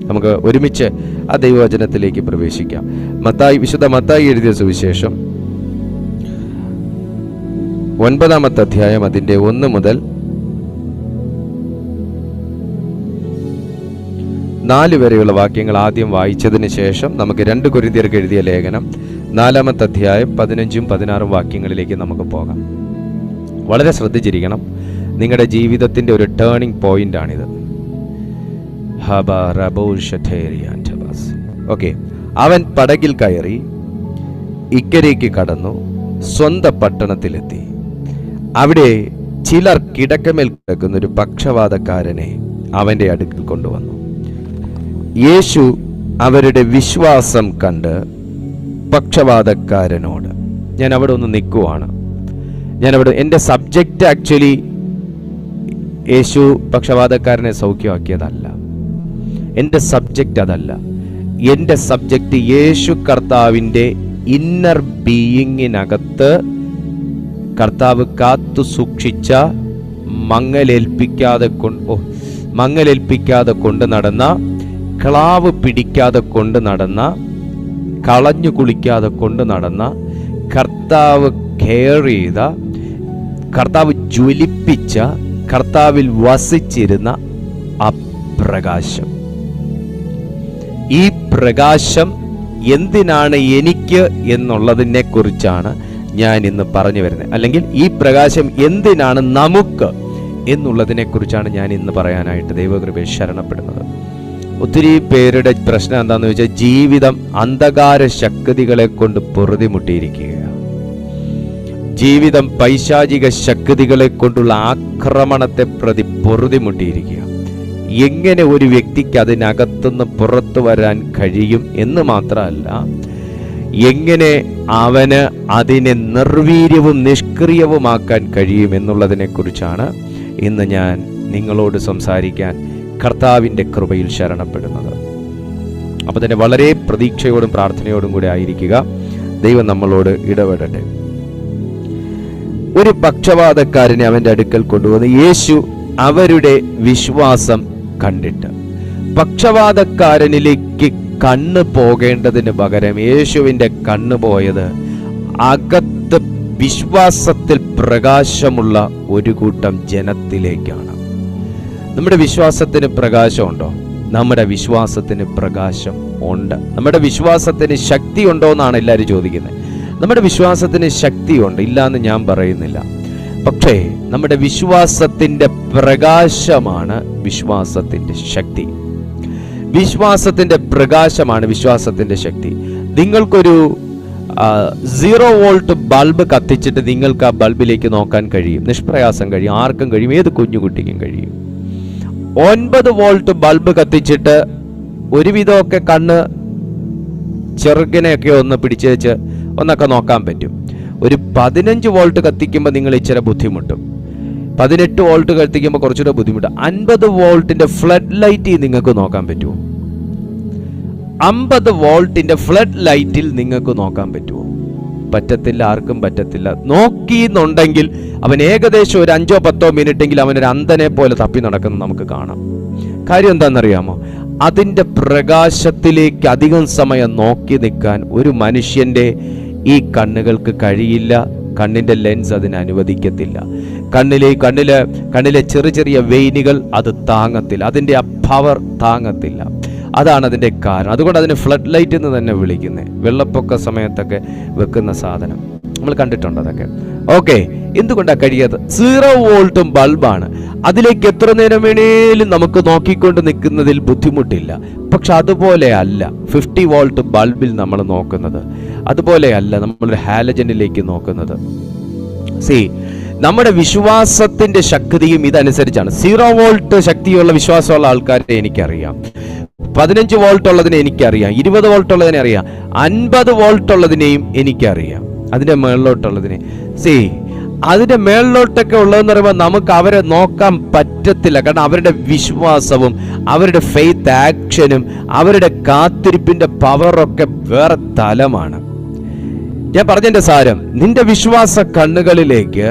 നമുക്ക് ഒരുമിച്ച് ആ ദൈവവചനത്തിലേക്ക് പ്രവേശിക്കാം. വിശുദ്ധ മത്തായി എഴുതിയ സുവിശേഷം 9-ാമത്തെ അധ്യായം അതിൻ്റെ 1 മുതൽ 4 വരെയുള്ള വാക്യങ്ങൾ ആദ്യം വായിച്ചതിന് ശേഷം നമുക്ക് 2 കൊരിന്ത്യർക്ക് എഴുതിയ ലേഖനം 4-ാമത്തെ അധ്യായം 15-ഉം 16-ഉം വാക്യങ്ങളിലേക്ക് നമുക്ക് പോകാം. വളരെ ശ്രദ്ധിച്ചിരിക്കണം. നിങ്ങളുടെ ജീവിതത്തിൻ്റെ ഒരു ടേണിംഗ് പോയിന്റ് ആണിത്. ഓക്കെ, അവൻ പടകിൽ കയറി ഇക്കരയ്ക്ക് കടന്നു, സ്വന്തം പട്ടണത്തിലെത്തി. അവിടെ ചിലർ കിടക്കമേൽ കിടക്കുന്ന ഒരു പക്ഷവാതക്കാരനെ അവൻ്റെ അടുക്കൽ കൊണ്ടുവന്നു. യേശു അവരുടെ വിശ്വാസം കണ്ട് പക്ഷവാതക്കാരനോട്, ഞാൻ അവിടെ ഒന്ന് നിൽക്കുവാണ്. എൻ്റെ സബ്ജക്റ്റ് ആക്ച്വലി യേശു പക്ഷവാതക്കാരനെ സൗഖ്യമാക്കിയതല്ല. എൻ്റെ സബ്ജക്റ്റ് അതല്ല. എൻ്റെ സബ്ജക്റ്റ് യേശു കർത്താവിൻ്റെ ഇന്നർ ബീയിങ്ങിനകത്ത് കർത്താവ് കാത്തു സൂക്ഷിച്ച മങ്ങലേൽപ്പിക്കാതെ കൊണ്ട് നടന്ന, ക്ലാവ് പിടിക്കാതെ കൊണ്ട് നടന്ന, കളഞ്ഞു കുളിക്കാതെ കൊണ്ട് നടന്ന, കർത്താവ് കെയർ ചെയ്ത, കർത്താവ് ജ്വലിപ്പിച്ച, കർത്താവിൽ വസിച്ചിരുന്ന ആ പ്രകാശം. ഈ പ്രകാശം എന്തിനാണ് എനിക്ക് എന്നുള്ളതിനെ കുറിച്ചാണ് ഞാൻ ഇന്ന് പറഞ്ഞു വരുന്നത്. അല്ലെങ്കിൽ ഈ പ്രകാശം എന്തിനാണ് നമുക്ക് എന്നുള്ളതിനെ കുറിച്ചാണ് ഞാൻ ഇന്ന് പറയാനായിട്ട് ദൈവകൃപയിൽ ശരണപ്പെടുന്നത്. ഒത്തിരി പേരുടെ പ്രശ്നം എന്താണെന്ന് വെച്ചാൽ, ജീവിതം അന്ധകാര ശക്തികളെ കൊണ്ട് പൊറുതിമുട്ടിയിരിക്കുകയാണ്. ജീവിതം പൈശാചിക ശക്തികളെ കൊണ്ടുള്ള ആക്രമണത്തെ പ്രതി പൊറുതിമുട്ടിയിരിക്കുക. എങ്ങനെ ഒരു വ്യക്തിക്ക് അതിനകത്തുനിന്ന് പുറത്തു വരാൻ കഴിയും എന്ന് മാത്രമല്ല, എങ്ങനെ അവന് അതിനെ നിർവീര്യവും നിഷ്ക്രിയവുമാക്കാൻ കഴിയും എന്നുള്ളതിനെ കുറിച്ചാണ് ഇന്ന് ഞാൻ നിങ്ങളോട് സംസാരിക്കാൻ കർത്താവിൻ്റെ കൃപയിൽ ശരണപ്പെടുന്നത്. അപ്പോൾ തന്നെ വളരെ പ്രതീക്ഷയോടും പ്രാർത്ഥനയോടും കൂടി ആയിരിക്കുക. ദൈവം നമ്മളോട് ഇടപെടട്ടെ. ഒരു പക്ഷവാതക്കാരനെ അവൻ്റെ അടുക്കൽ കൊണ്ടുവന്ന് യേശു അവരുടെ വിശ്വാസം കണ്ടിട്ട്, പക്ഷവാതക്കാരനിലേക്ക് കണ്ണ് പോകേണ്ടതിന് പകരം യേശുവിൻ്റെ കണ്ണ് പോയത് അകത്ത് വിശ്വാസത്തിൽ പ്രകാശമുള്ള ഒരു കൂട്ടം ജനത്തിലേക്കാണ്. നമ്മുടെ വിശ്വാസത്തിന് പ്രകാശമുണ്ടോ? നമ്മുടെ വിശ്വാസത്തിന് പ്രകാശം ഉണ്ട്. നമ്മുടെ വിശ്വാസത്തിന് ശക്തി ഉണ്ടോ എന്നാണ് എല്ലാവരും ചോദിക്കുന്നത്. നമ്മുടെ വിശ്വാസത്തിന് ശക്തിയുണ്ട്, ഇല്ല എന്ന് ഞാൻ പറയുന്നില്ല. പക്ഷേ നമ്മുടെ വിശ്വാസത്തിൻ്റെ പ്രകാശമാണ് വിശ്വാസത്തിൻ്റെ ശക്തി. വിശ്വാസത്തിൻ്റെ പ്രകാശമാണ് വിശ്വാസത്തിൻ്റെ ശക്തി. നിങ്ങൾക്കൊരു 0 വോൾട്ട് ബൾബ് കത്തിച്ചിട്ട് നിങ്ങൾക്ക് ആ ബൾബിലേക്ക് നോക്കാൻ കഴിയും, നിഷ്പ്രയാസം കഴിയും, ആർക്കും കഴിയും, ഏത് കുഞ്ഞുകുട്ടിക്കും കഴിയും. 9 വോൾട്ട് ബൾബ് കത്തിച്ചിട്ട് ഒരുവിധമൊക്കെ കണ്ണ് ചെറുകിനെയൊക്കെ ഒന്ന് പിടിച്ചു വെച്ച് ഒന്നൊക്കെ നോക്കാൻ പറ്റും. ഒരു 15 വോൾട്ട് കത്തിക്കുമ്പോൾ നിങ്ങൾ ഇച്ചിരി ബുദ്ധിമുട്ടും. 18 വോൾട്ട് കത്തിക്കുമ്പോൾ കുറച്ചുകൂടെ ബുദ്ധിമുട്ട്. 50 വോൾട്ടിന്റെ ഫ്ലഡ് ലൈറ്റിൽ നിങ്ങൾക്ക് നോക്കാൻ പറ്റുമോ? 50 വോൾട്ടിന്റെ ഫ്ലഡ് ലൈറ്റിൽ നിങ്ങൾക്ക് നോക്കാൻ പറ്റുമോ? പറ്റത്തില്ല, ആർക്കും പറ്റത്തില്ല. നോക്കിയെന്നുണ്ടെങ്കിൽ അവൻ ഏകദേശം ഒരു 5-10 മിനിറ്റെങ്കിൽ അവനൊരു അന്ധനെ പോലെ തപ്പി നടക്കുന്നത് നമുക്ക് കാണാം. കാര്യം എന്താണെന്നറിയാമോ? അതിൻ്റെ പ്രകാശത്തിലേക്ക് അധികം സമയം നോക്കി നിൽക്കാൻ ഒരു മനുഷ്യൻ്റെ ഈ കണ്ണുകൾക്ക് കഴിയില്ല. കണ്ണിൻ്റെ ലെൻസ് അതിന് അനുവദിക്കത്തില്ല. കണ്ണിലെ ചെറിയ ചെറിയ വെയിനുകൾ അത് താങ്ങത്തില്ല, അതിൻ്റെ ആ പവർ താങ്ങത്തില്ല. അതാണ് അതിൻ്റെ കാരണം. അതുകൊണ്ട് അതിന് ഫ്ലഡ് ലൈറ്റ് എന്ന് തന്നെ വിളിക്കുന്നത്. വെള്ളപ്പൊക്ക സമയത്തൊക്കെ വെക്കുന്ന സാധനം നമ്മൾ കണ്ടിട്ടുണ്ട് അതൊക്കെ. ഓക്കെ, എന്തുകൊണ്ടാണ് കഴിയാത്തത്? 0 വോൾട്ടും ബൾബാണ്. അതിലേക്ക് എത്ര നേരം വേണേലും നമുക്ക് നോക്കിക്കൊണ്ട് നിൽക്കുന്നതിൽ ബുദ്ധിമുട്ടില്ല. പക്ഷെ അതുപോലെ അല്ല 50 വോൾട്ട് ബൾബിൽ നമ്മൾ നോക്കുന്നത്. അതുപോലെയല്ല നമ്മളൊരു ഹാലജനിലേക്ക് നോക്കുന്നത്. നമ്മുടെ വിശ്വാസത്തിന്റെ ശക്തിയും ഇതനുസരിച്ചാണ്. 0 വോൾട്ട് ശക്തിയുള്ള വിശ്വാസമുള്ള ആൾക്കാരെ എനിക്കറിയാം, 15 വോൾട്ട് ഉള്ളതിനെ എനിക്കറിയാം, 20 വോൾട്ട് ഉള്ളതിനെ അറിയാം, 50 വോൾട്ട് ഉള്ളതിനെയും എനിക്കറിയാം, അതിന്റെ മേളിലോട്ടുള്ളതിനെ. അതിന്റെ മേളിലോട്ടൊക്കെ ഉള്ളതെന്ന് പറയുമ്പോൾ നമുക്ക് അവരെ നോക്കാൻ പറ്റത്തില്ല. കാരണം അവരുടെ വിശ്വാസവും അവരുടെ ഫെയ്ത്ത് ആക്ഷനും അവരുടെ കാത്തിരിപ്പിന്റെ പവറൊക്കെ വേറെ തലമാണ്. ഞാൻ പറഞ്ഞതിന്റെ സാരം, നിന്റെ വിശ്വാസ കണ്ണുകളിലേക്ക്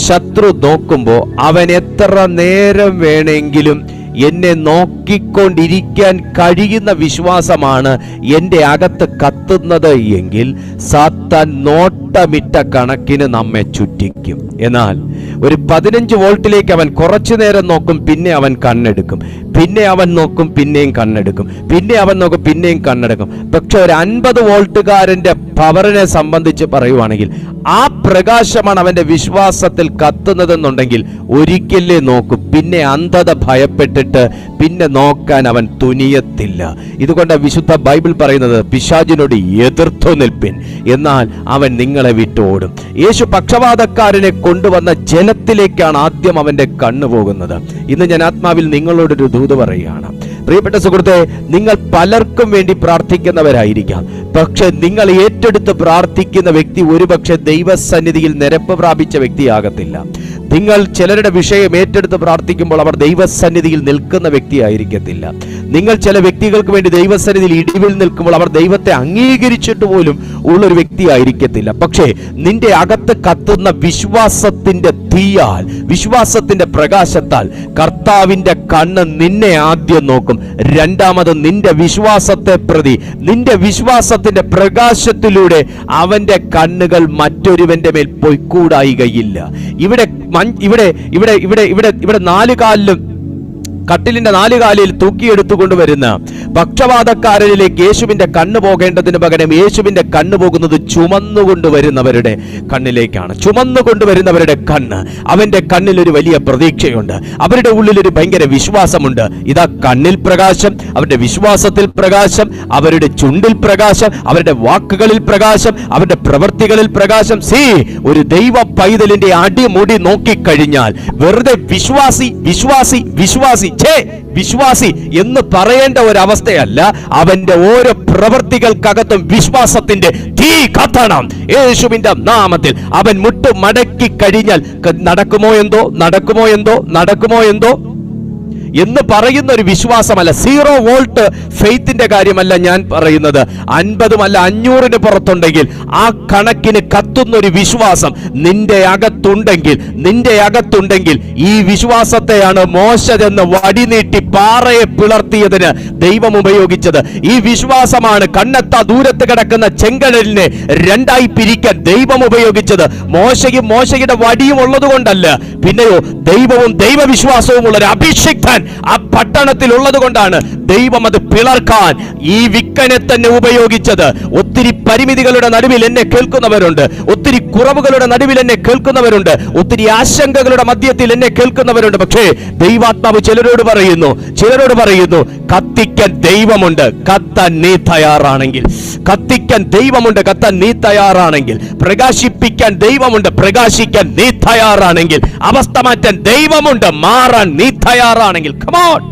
ശത്രു നോക്കുമ്പോൾ അവൻ എത്ര നേരം വേണമെങ്കിലും എന്നെ നോക്കിക്കൊണ്ടിരിക്കാൻ കഴിയുന്ന വിശ്വാസമാണ് എൻ്റെ അകത്ത് കത്തുന്നത് എങ്കിൽ സാത്താൻ നോട്ടമിട്ട കണക്കിന് നമ്മെ ചുറ്റിക്കും. എന്നാൽ ഒരു 15 വോൾട്ടിലേക്ക് അവൻ കുറച്ചു നേരം നോക്കും, പിന്നെ അവൻ കണ്ണെടുക്കും, പിന്നെ അവൻ നോക്കും, പിന്നെയും കണ്ണെടുക്കും, പിന്നെ അവൻ നോക്കും, പിന്നെയും കണ്ണെടുക്കും. പക്ഷെ ഒരു 50 വോൾട്ടുകാരന്റെ പവറിനെ സംബന്ധിച്ച് പറയുവാണെങ്കിൽ ആ പ്രകാശമാണ് അവന്റെ വിശ്വാസത്തിൽ കത്തുന്നതെന്നുണ്ടെങ്കിൽ ഒരിക്കലേ നോക്കും, പിന്നെ അന്ധത ഭയപ്പെട്ടിട്ട് പിന്നെ നോക്കാൻ അവൻ തുനിയത്തില്ല. ഇതുകൊണ്ട് വിശുദ്ധ ബൈബിൾ പറയുന്നത് പിശാചിനോട് എതിർത്തു നിൽപ്പിൻ, എന്നാൽ അവൻ നിങ്ങളെ വിട്ടോടും. യേശു പക്ഷപാതക്കാരനെ കൊണ്ടുവന്ന ജലത്തിലേക്കാണ് ആദ്യം അവന്റെ കണ്ണ് പോകുന്നത്. ഇന്ന് ഞാൻ ആത്മാവിൽ നിങ്ങളോടൊരു ദൂത് പറയുകയാണ്. പ്രിയപ്പെട്ട സുഹൃത്തെ, നിങ്ങൾ പലർക്കും വേണ്ടി പ്രാർത്ഥിക്കുന്നവരായിരിക്കാം. പക്ഷെ നിങ്ങൾ ഏറ്റെടുത്ത് പ്രാർത്ഥിക്കുന്ന വ്യക്തി ഒരുപക്ഷെ ദൈവസന്നിധിയിൽ നിരപ്പ് പ്രാപിച്ച വ്യക്തിയാകത്തില്ല. നിങ്ങൾ ചിലരുടെ വിഷയം ഏറ്റെടുത്ത് പ്രാർത്ഥിക്കുമ്പോൾ അവർ ദൈവസന്നിധിയിൽ നിൽക്കുന്ന വ്യക്തിയായിരിക്കത്തില്ല. നിങ്ങൾ ചില വ്യക്തികൾക്ക് വേണ്ടി ദൈവസന്നിധിയിൽ ഇടിവിൽ നിൽക്കുമ്പോൾ അവർ ദൈവത്തെ അംഗീകരിച്ചിട്ട് പോലും ഉള്ളൊരു വ്യക്തിയായിരിക്കത്തില്ല. പക്ഷേ നിന്റെ അകത്ത് കത്തുന്ന വിശ്വാസത്തിന്റെ തീയാൽ, വിശ്വാസത്തിന്റെ പ്രകാശത്താൽ കർത്താവിന്റെ കണ്ണ് നിന്നെ ആദ്യം നോക്കും. രണ്ടാമത് നിന്റെ വിശ്വാസത്തെ പ്രതി, നിന്റെ വിശ്വാസത്തിന്റെ പ്രകാശത്തിലൂടെ അവന്റെ കണ്ണുകൾ മറ്റൊരുവന്റെ മേൽ പൊയ്ക്കൂടായികയില്ല. ഇവിടെ നാല് കാലിലും കട്ടിലിന്റെ 4 കാലിൽ തൂക്കിയെടുത്തുകൊണ്ടുവരുന്ന പക്ഷപാതക്കാരനിലേക്ക് യേശുവിന്റെ കണ്ണ് പോകേണ്ടതിന് പകരം യേശുവിന്റെ കണ്ണ് പോകുന്നത് ചുമന്നുകൊണ്ടുവരുന്നവരുടെ കണ്ണിലേക്കാണ്. ചുമന്നുകൊണ്ടുവരുന്നവരുടെ കണ്ണ്, അവന്റെ കണ്ണിൽ ഒരു വലിയ പ്രതീക്ഷയുണ്ട്, അവരുടെ ഉള്ളിൽ ഒരു ഭയങ്കര വിശ്വാസമുണ്ട്. ഇതാ കണ്ണിൽ പ്രകാശം, അവരുടെ വിശ്വാസത്തിൽ പ്രകാശം, അവരുടെ ചുണ്ടിൽ പ്രകാശം, അവരുടെ വാക്കുകളിൽ പ്രകാശം, അവരുടെ പ്രവൃത്തികളിൽ പ്രകാശം. ഒരു ദൈവ പൈതലിന്റെ അടിമുടി നോക്കിക്കഴിഞ്ഞാൽ വെറുതെ വിശ്വാസി വിശ്വാസി വിശ്വാസി വിശ്വാസി എന്ന് പറയേണ്ട ഒരവസ്ഥയല്ല. അവന്റെ ഓരോ പ്രവൃത്തികൾക്കകത്തും വിശ്വാസത്തിന്റെ തീ കത്തണം. യേശുവിന്റെ നാമത്തിൽ അവൻ മുട്ട് മടക്കി കഴിഞ്ഞാൽ നടക്കുമോ എന്തോ എന്ന് പറയുന്ന ഒരു വിശ്വാസമല്ല. 0 വോൾട്ട് ഫെയ്ത്തിന്റെ കാര്യമല്ല ഞാൻ പറയുന്നത്. 50 അല്ല 500-ന് പുറത്തുണ്ടെങ്കിൽ ആ കണക്കിന് കത്തുന്ന ഒരു വിശ്വാസം നിന്റെ അകത്തുണ്ടെങ്കിൽ ഈ വിശ്വാസത്തെയാണ് മോശ എന്ന് വടിനീട്ടി പാറയെ പിളർത്തിയതിന് ദൈവം ഉപയോഗിച്ചത്. ഈ വിശ്വാസമാണ് കണ്ണെത്താ ദൂരത്ത് കിടക്കുന്ന ചെങ്കടലിനെ 2ആയി പിരിക്കാൻ ദൈവം ഉപയോഗിച്ചത്. മോശയുടെ വടിയും ഉള്ളത് കൊണ്ടല്ല, പിന്നെയോ ദൈവവും ദൈവവിശ്വാസവും ഉള്ള ഒരു അഭിഷിക്തൻ ആ പട്ടണത്തിൽ ഉള്ളത് കൊണ്ടാണ് ദൈവം അത് പിളർക്കാൻ ഈ വിക്കനെ തന്നെ ഉപയോഗിച്ചത്. ഒത്തിരി പരിമിതികളുടെ നടുവിൽ എന്നെ കേൾക്കുന്നവരുണ്ട്, ഒത്തിരി കുറവുകളുടെ നടുവിൽ എന്നെ കേൾക്കുന്നവരുണ്ട്, ഒത്തിരി ആശങ്കകളുടെ മധ്യത്തിൽ എന്നെ കേൾക്കുന്നവരുണ്ട്. പക്ഷേ ദൈവാത്മാവ് ചിലരോട് പറയുന്നു കത്തിക്കാൻ ദൈവമുണ്ട്, കത്താൻ നീ തയ്യാറാണെങ്കിൽ. കത്തിക്കാൻ ദൈവമുണ്ട്, കത്താൻ നീ തയ്യാറാണെങ്കിൽ. പ്രകാശിപ്പിക്കാൻ ദൈവമുണ്ട്, പ്രകാശിക്കാൻ നീ തയ്യാറാണെങ്കിൽ. അവസ്ഥ മാറ്റാൻ ദൈവമുണ്ട്, മാറാൻ നീ തയ്യാറാണെങ്കിൽ. Come on.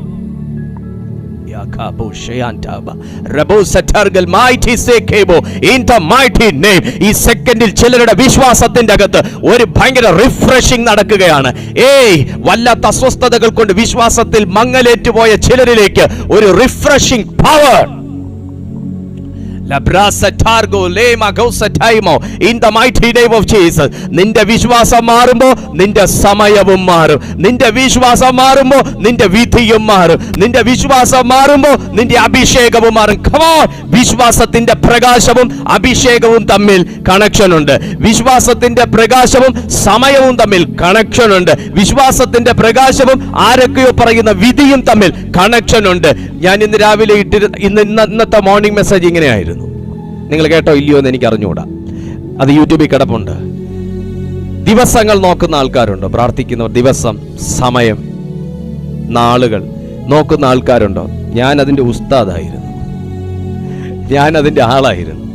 ഈ സെക്കൻഡിൽ ചിലരുടെ വിശ്വാസത്തിന്റെ അകത്ത് ഒരു ഭയങ്കര റിഫ്രഷിംഗ് നടക്കുകയാണ്. വല്ലാത്ത അസ്വസ്ഥതകൾ കൊണ്ട് വിശ്വാസത്തിൽ മങ്ങലേറ്റുപോയ ചിലരിലേക്ക് ഒരു refreshing power. In the mighty name of Jesus. നിന്റെ വിശ്വാസം മാറുമ്പോ നിന്റെ സമയവും മാറും. നിന്റെ വിശ്വാസം മാറുമ്പോ നിന്റെ വിധിയും മാറും. നിന്റെ വിശ്വാസം മാറുമ്പോ നിന്റെ അഭിഷേകവും മാറും. Come on. വിശ്വാസത്തിന്റെ പ്രകാശവും അഭിഷേകവും തമ്മിൽ കണക്ഷൻ ഉണ്ട്. വിശ്വാസത്തിന്റെ പ്രകാശവും സമയവും തമ്മിൽ കണക്ഷൻ ഉണ്ട്. വിശ്വാസത്തിന്റെ പ്രകാശവും ആരൊക്കെയോ പറയുന്ന വിധിയും തമ്മിൽ കണക്ഷൻ ഉണ്ട്. ഞാൻ ഇന്ന് രാവിലെ ഇന്നത്തെ മോർണിംഗ് മെസ്സേജ് ഇങ്ങനെയായിരുന്നു. നിങ്ങൾ കേട്ടോ ഇല്ലയോ എന്ന് എനിക്ക് അറിഞ്ഞുകൂടാ. അത് യൂട്യൂബിൽ കിടപ്പുണ്ട്. ദിവസങ്ങൾ നോക്കുന്ന ആൾക്കാരുണ്ടോ? പ്രാർത്ഥിക്കുന്നവർ ദിവസം, സമയം, നാളുകൾ നോക്കുന്ന ആൾക്കാരുണ്ടോ? ഞാൻ അതിൻ്റെ ഉസ്താദായിരുന്നു, ഞാൻ അതിൻ്റെ ആളായിരുന്നു.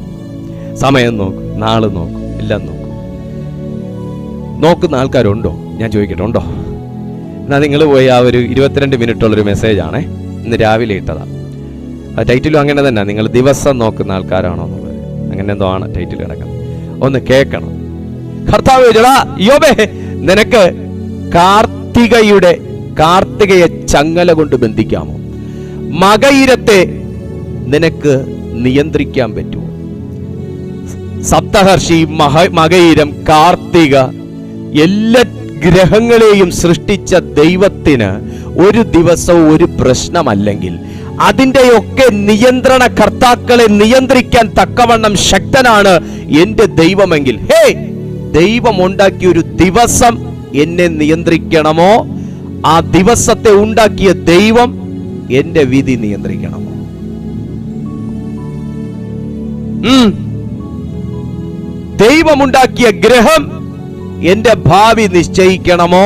സമയം നോക്കും, നാള് നോക്കും, എല്ലാം നോക്കും. നോക്കുന്ന ആൾക്കാരുണ്ടോ? ഞാൻ ചോദിക്കട്ടെ, ഉണ്ടോ? എന്നാൽ നിങ്ങൾ പോയി ആ ഒരു 22 മിനിറ്റുള്ളൊരു മെസ്സേജാണേ, ഇന്ന് രാവിലെ ഇട്ടതാണ്. ആ ടൈറ്റിലും അങ്ങനെ തന്നെ, നിങ്ങൾ ദിവസം നോക്കുന്ന ആൾക്കാരാണോ എന്നുള്ളത് അങ്ങനെ എന്തോ ആണ് ടൈറ്റിൽ കിടക്കുന്നത്. ഒന്ന് കേൾക്കണം. കർത്താവ് യോബേ, നിനക്ക് കാർത്തികയെ ചങ്ങല കൊണ്ട് ബന്ധിക്കാമോ? മകയിരത്തെ നിനക്ക് നിയന്ത്രിക്കാൻ പറ്റുമോ? സപ്തഹർഷി, മകയിരം, കാർത്തിക എല്ലാ ഗ്രഹങ്ങളെയും സൃഷ്ടിച്ച ദൈവത്തിന് ഒരു ദിവസവും ഒരു പ്രശ്നമല്ലെങ്കിൽ അതിൻ്റെയൊക്കെ നിയന്ത്രണ കർത്താക്കളെ നിയന്ത്രിക്കാൻ തക്കവണ്ണം ശക്തനാണ് എൻ്റെ ദൈവമെങ്കിൽ, ഹേ, ദൈവം ഉണ്ടാക്കിയ ഒരു ദിവസം എന്നെ നിയന്ത്രിക്കണമോ? ആ ദിവസത്തെ ഉണ്ടാക്കിയ ദൈവം എന്റെ വിധി നിയന്ത്രിക്കണമോ? ദൈവമുണ്ടാക്കിയ ഗ്രഹം എന്റെ ഭാവി നിശ്ചയിക്കണമോ?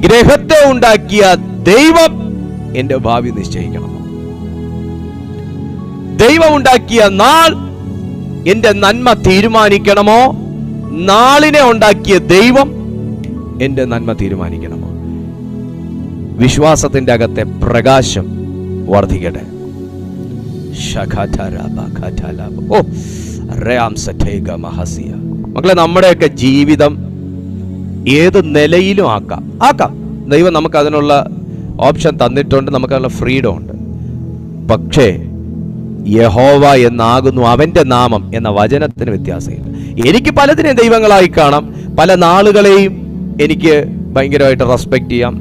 ഗ്രഹത്തെ ഉണ്ടാക്കിയ ദൈവം എന്റെ ഭാവി നിശ്ചയിക്കണമോ? ദൈവമുണ്ടാക്കിയ നാൾ എന്റെ നന്മ തീരുമാനിക്കണമോ? നാളിനെ ഉണ്ടാക്കിയ ദൈവം എന്റെ നന്മ തീരുമാനിക്കണമോ? വിശ്വാസത്തിന്റെ അകത്തെ പ്രകാശം വർദ്ധിക്കട്ടെ. മക്കളെ, നമ്മുടെയൊക്കെ ജീവിതം ഏത് നിലയിലും ആക്കാം. ദൈവം നമുക്ക് അതിനുള്ള ഓപ്ഷൻ തന്നിട്ടുണ്ട്, നമുക്കതിനുള്ള ഫ്രീഡം ഉണ്ട്. പക്ഷേ യഹോവ എന്നാകുന്നു അവന്റെ നാമം എന്ന വചനത്തിന് വ്യത്യാസമില്ല. എനിക്ക് പലതിനെയും ദൈവങ്ങളായി കാണാം, പല നാളുകളെയും എനിക്ക് ഭയങ്കരമായിട്ട് റെസ്പെക്ട് ചെയ്യാം,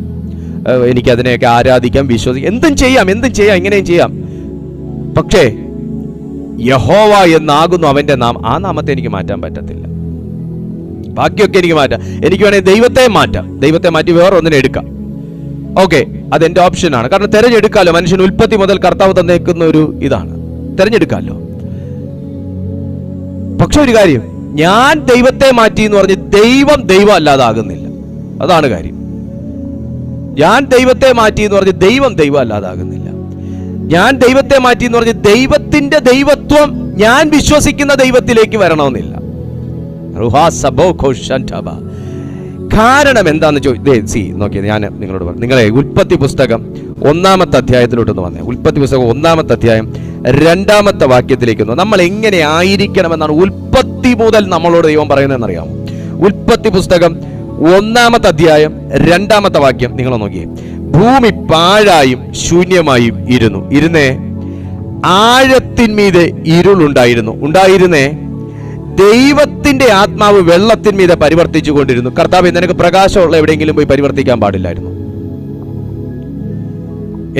എനിക്കതിനെയൊക്കെ ആരാധിക്കാം, വിശ്വസിക്കാം, എന്തും ചെയ്യാം, ഇങ്ങനെയും ചെയ്യാം. പക്ഷേ യഹോവ എന്നാകുന്നു അവന്റെ നാമം, ആ നാമത്തെ എനിക്ക് മാറ്റാൻ പറ്റത്തില്ല. ബാക്കിയൊക്കെ എനിക്ക് മാറ്റാം. എനിക്ക് വേണമെങ്കിൽ ദൈവത്തെ മാറ്റി വേറെ ഒന്നിനെ എടുക്കാം. ഓക്കെ, അതെന്റെ ഓപ്ഷനാണ്. കാരണം തെരഞ്ഞെടുക്കാലോ, മനുഷ്യൻ ഉൽപ്പത്തി മുതൽ കർത്താവ് തന്നേക്കുന്ന ഒരു ഇതാണ്, തെരഞ്ഞെടുക്കാലോ. പക്ഷെ ഒരു കാര്യം, ഞാൻ ദൈവത്തെ മാറ്റി എന്ന് പറഞ്ഞ് ദൈവം അല്ലാതാകുന്നില്ല. അതാണ് കാര്യം. ഞാൻ ദൈവത്തെ മാറ്റി എന്ന് പറഞ്ഞ് ദൈവം അല്ലാതാകുന്നില്ല. ഞാൻ ദൈവത്തെ മാറ്റി എന്ന് പറഞ്ഞ് ദൈവത്തിന്റെ ദൈവത്വം ഞാൻ വിശ്വസിക്കുന്ന ദൈവത്തിലേക്ക് വരണമെന്നില്ല. കാരണം എന്താന്ന് നോക്കിയത് ഞാൻ നിങ്ങളോട് പറഞ്ഞു. നിങ്ങളെ ഉൽപ്പത്തി പുസ്തകം 1-ാമത്തെ അധ്യായത്തിലോട്ടൊന്ന് വന്നേ. ഉൽപ്പത്തി പുസ്തകം 1-ാമത്തെ അധ്യായം 2-ാമത്തെ വാക്യത്തിലേക്ക് വന്നു. നമ്മൾ എങ്ങനെ ആയിരിക്കണമെന്നാണ് ഉൽപ്പത്തി മുതൽ നമ്മളോട് ദൈവം പറയുന്നതെന്നറിയാമോ? ഉൽപ്പത്തി പുസ്തകം 1-ാമത്തെ അധ്യായം 2-ാമത്തെ വാക്യം നിങ്ങൾ നോക്കിയേ. ഭൂമി പാഴായും ശൂന്യമായും ഇരുന്നേ, ആഴത്തിന്മീതെ ഇരുളുണ്ടായിരുന്നേ, ദൈവത്തിന്റെ ആത്മാവ് വെള്ളത്തിന്മീതെ പരിവർത്തിച്ചു കൊണ്ടിരുന്നു. കർത്താവേ, നിനക്ക് പ്രകാശമുള്ള എവിടെയെങ്കിലും പോയി പരിവർത്തിക്കാൻ പാടില്ലായിരുന്നു?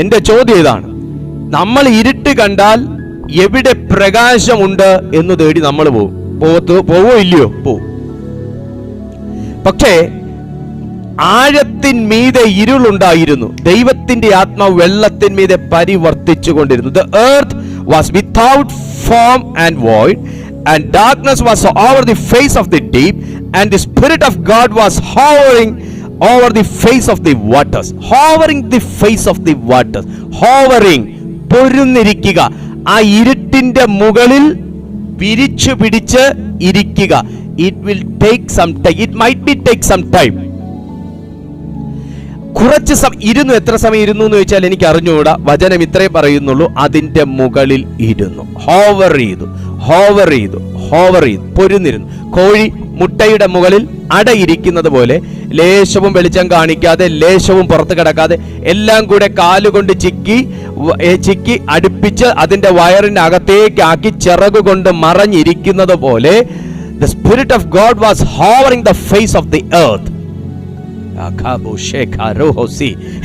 എന്റെ ചോദ്യം ഇതാണ്. നമ്മൾ ഇരുട്ട് കണ്ടാൽ എവിടെ പ്രകാശമുണ്ട് എന്ന് തേടി നമ്മൾ പോവോ ഇല്ലയോ? പോവും. പക്ഷേ ആഴത്തിന്മീതെ ഇരുളുണ്ടായിരുന്നു, ദൈവത്തിന്റെ ആത്മാവ് വെള്ളത്തിന്മീതെ പരിവർത്തിച്ചു കൊണ്ടിരുന്നു. The earth was without form and void, and darkness was over the face of the deep, and the Spirit of God was hovering over the face of the waters. Hovering, പൊരുന്നിരിക്കുക. ആ ഇരുട്ടിന്റെ മുകളിൽ വിരിച്ചു പിടിച്ച് ഇരിക്കുക. It will take some time. It might be take some time. കുറച്ച് ഇരുന്നു. എത്ര സമയം ഇരുന്നു എന്ന് ചോദിച്ചാൽ എനിക്ക് അറിഞ്ഞുകൂടാ. വചനം ഇത്രേ പറയുന്നുള്ളൂ, അതിന്റെ മുകളിൽ ഇരുന്നു. ഹോവർ ചെയ്തു, പൊരുന്നിരുന്നു. കോഴി മുട്ടയുടെ മുകളിൽ അടയിരിക്കുന്നത് പോലെ ലേശവും വെളിച്ചം കാണിക്കാതെ, ലേശവും പുറത്ത് കിടക്കാതെ, എല്ലാം കൂടെ കാലുകൊണ്ട് ചിക്കി അടുപ്പിച്ച് അതിന്റെ വയറിന്റെ അകത്തേക്കാക്കി ചിറകുകൊണ്ട് മറഞ്ഞിരിക്കുന്നത് പോലെ the Spirit of God was hovering the face of the earth.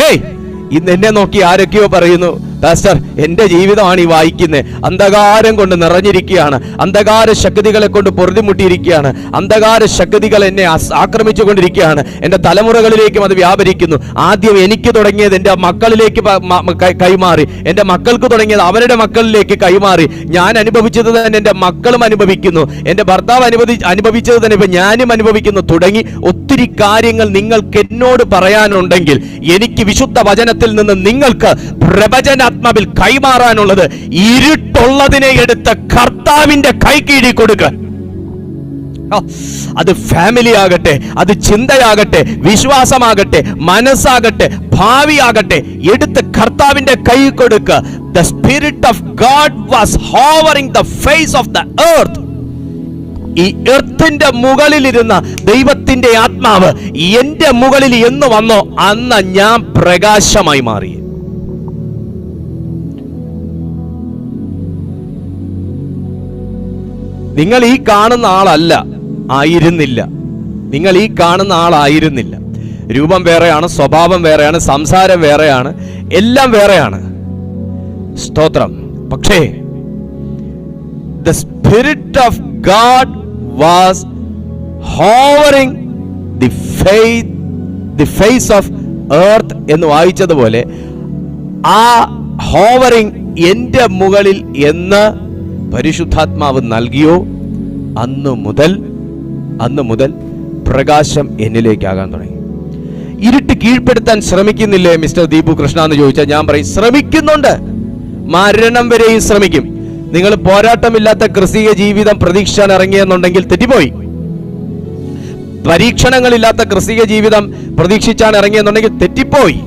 Hey, ഇന്ന് എന്നെ നോക്കി ആരൊക്കെയോ പറയുന്നു, പാസ്റ്റർ, എന്റെ ജീവിതമാണ് ഈ വായിക്കുന്നത്, അന്ധകാരം കൊണ്ട് നിറഞ്ഞിരിക്കുകയാണ്, അന്ധകാര ശക്തികളെ കൊണ്ട് പൊറുതിമുട്ടിയിരിക്കുകയാണ്, അന്ധകാര ശക്തികൾ എന്നെ ആക്രമിച്ചു കൊണ്ടിരിക്കുകയാണ്, എന്റെ തലമുറകളിലേക്കും അത് വ്യാപരിക്കുന്നു. ആദ്യം എനിക്ക് തുടങ്ങിയത് എന്റെ മക്കളിലേക്ക് കൈമാറി, എന്റെ മക്കൾക്ക് തുടങ്ങിയത് അവരുടെ മക്കളിലേക്ക് കൈമാറി, ഞാൻ അനുഭവിച്ചത് തന്നെ എന്റെ മക്കളും അനുഭവിക്കുന്നു, എന്റെ ഭർത്താവ് അനുഭവിച്ചത് തന്നെ ഇപ്പൊ ഞാനും അനുഭവിക്കുന്നു, തുടങ്ങി ഒത്തിരി കാര്യങ്ങൾ നിങ്ങൾക്ക് എന്നോട് പറയാനുണ്ടെങ്കിൽ എനിക്ക് വിശുദ്ധ വചനത്തിൽ നിന്ന് നിങ്ങൾക്ക് പ്രവചനാത്മാവിൽ കൈമാറാനുള്ളത് ഇരുട്ടുള്ളതിനെ എടുത്ത് കർത്താവിന്റെ കൈകീഴിൽ കൊടുക്കുക. അത് ഫാമിലി ആകട്ടെ, അത് ചിന്തയാകട്ടെ, വിശ്വാസമാകട്ടെ, മനസ്സാകട്ടെ, ഭാവിയാകട്ടെ, എടുത്ത് കർത്താവിന്റെ കൈ കൊടുക്കുക. The Spirit of God was hovering the face of the earth. ഈ എർത്തിന്റെ മുകളിലിരുന്ന ദൈവത്തിന്റെ ആത്മാവ് എന്റെ മുകളിൽ എന്ന് വന്നോ അന്ന് ഞാൻ പ്രകാശമായി മാറി. നിങ്ങൾ ഈ കാണുന്ന ആളല്ല, ആയിരുന്നില്ല. രൂപം വേറെയാണ്, സ്വഭാവം വേറെയാണ്, സംസാരം വേറെയാണ്, എല്ലാം വേറെയാണ്. സ്തോത്രം. പക്ഷേ the Spirit of God was hovering the face of earth എന്ന് വായിച്ചതുപോലെ ആ ഹോവറിംഗ് എൻ്റെ മുകളിൽ എന്ന് പരിശുദ്ധാത്മാവ് നൽകിയോ അന്ന് മുതൽ പ്രകാശം എന്നിലേക്കാകാൻ തുടങ്ങി. ഇരുട്ട് കീഴ്പ്പെടുത്താൻ ശ്രമിക്കുന്നില്ലേ മിസ്റ്റർ ദീപു കൃഷ്ണ എന്ന് ചോദിച്ചാൽ ഞാൻ പറയും ശ്രമിക്കുന്നുണ്ട്, മരണം വരെയും ശ്രമിക്കും. നിങ്ങൾ പോരാട്ടമില്ലാത്ത ക്രിസ്തീയ ജീവിതം പ്രതീക്ഷിച്ചാൻ ഇറങ്ങിയെന്നുണ്ടെങ്കിൽ തെറ്റിപ്പോയി. പരീക്ഷണങ്ങളില്ലാത്ത ക്രിസ്തീയ ജീവിതം പ്രതീക്ഷിച്ചാൻ ഇറങ്ങിയെന്നുണ്ടെങ്കിൽ തെറ്റിപ്പോയി.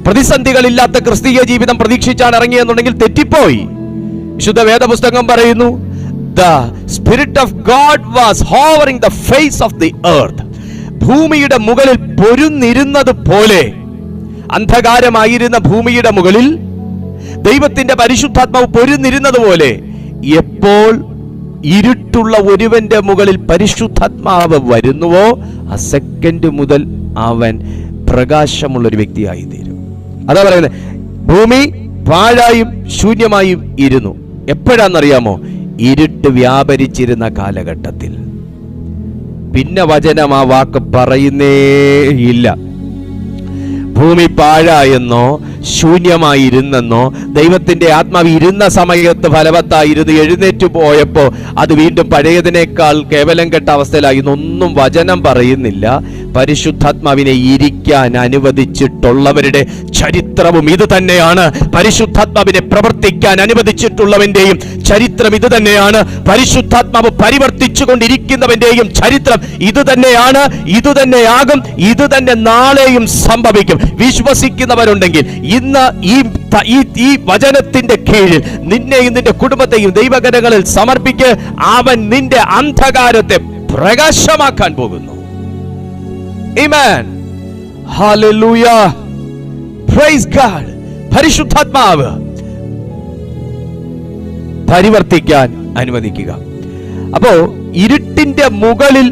പ്രതിസന്ധികളില്ലാത്ത ക്രിസ്തീയ ജീവിതം പ്രതീക്ഷിച്ചാൻ ഇറങ്ങിയെന്നുണ്ടെങ്കിൽ തെറ്റിപ്പോയി. വിശുദ്ധ വേദപുസ്തകം പറയുന്നു, the Spirit of God was hovering the face of the earth. ഭൂമിയുടെ മുകളിൽ പൊരുന്നിരുന്നത് പോലെ, അന്ധകാരമായിരുന്ന ഭൂമിയുടെ മുകളിൽ ദൈവത്തിന്റെ പരിശുദ്ധാത്മാവ് പൊരുന്നിരുന്നത് പോലെ, എപ്പോൾ ഇരുട്ടുള്ള ഒരുവന്റെ മുകളിൽ പരിശുദ്ധാത്മാവ് വരുന്നുവോ ആ സെക്കൻഡ് മുതൽ അവൻ പ്രകാശമുള്ള ഒരു വ്യക്തിയായി തീരും. അതാ പറയുന്നത്, ഭൂമി പാഴായും ശൂന്യമായും ഇരുന്നു. എപ്പോഴാണെന്നറിയാമോ? ഇരുട്ട് വ്യാപരിച്ചിരുന്ന കാലഘട്ടത്തിൽ. പിന്നെ വചനം ആ വാക്ക് പറയുന്നേയില്ല. ഭൂമി പാഴായെന്നോ ശൂന്യമായിരുന്നെന്നോ ദൈവത്തിന്റെ ആത്മാവ് ഇരുന്ന സമയത്ത് ഫലവത്തായിരുന്നു, എഴുന്നേറ്റ് പോയപ്പോ അത് വീണ്ടും പഴയതിനേക്കാൾ കേവലം കെട്ട അവസ്ഥയിലായി ഒന്നും വചനം പറയുന്നില്ല. പരിശുദ്ധാത്മാവിനെ ഇരിക്കാൻ അനുവദിച്ചിട്ടുള്ളവരുടെ ചരിത്രവും ഇത് തന്നെയാണ്. പരിശുദ്ധാത്മാവിനെ പ്രവർത്തിക്കാൻ അനുവദിച്ചിട്ടുള്ളവന്റെയും ചരിത്രം ഇത് തന്നെയാണ്. പരിശുദ്ധാത്മാവ് പരിവർത്തിച്ചു കൊണ്ടിരിക്കുന്നവന്റെയും ചരിത്രം ഇത് തന്നെയാണ്. ഇത് തന്നെയാകും, ഇത് തന്നെ നാളെയും സംഭവിക്കും. വിശ്വസിക്കുന്നവരുണ്ടെങ്കിൽ ഇന്ന് ഈ വചനത്തിന്റെ കീഴിൽ നിന്നെയും നിന്റെ കുടുംബത്തെയും ദൈവകരങ്ങളിൽ സമർപ്പിക്ക്. അവൻ നിന്റെ അന്ധകാരത്തെ പ്രകാശമാക്കാൻ പോകുന്നു. Amen. Hallelujah. Praise God. പരിശുദ്ധാത്മാവ് പരിവർത്തിക്കാൻ അനുവദിക്കുക. അപ്പോ ഇരുട്ടിന്റെ മുകളിൽ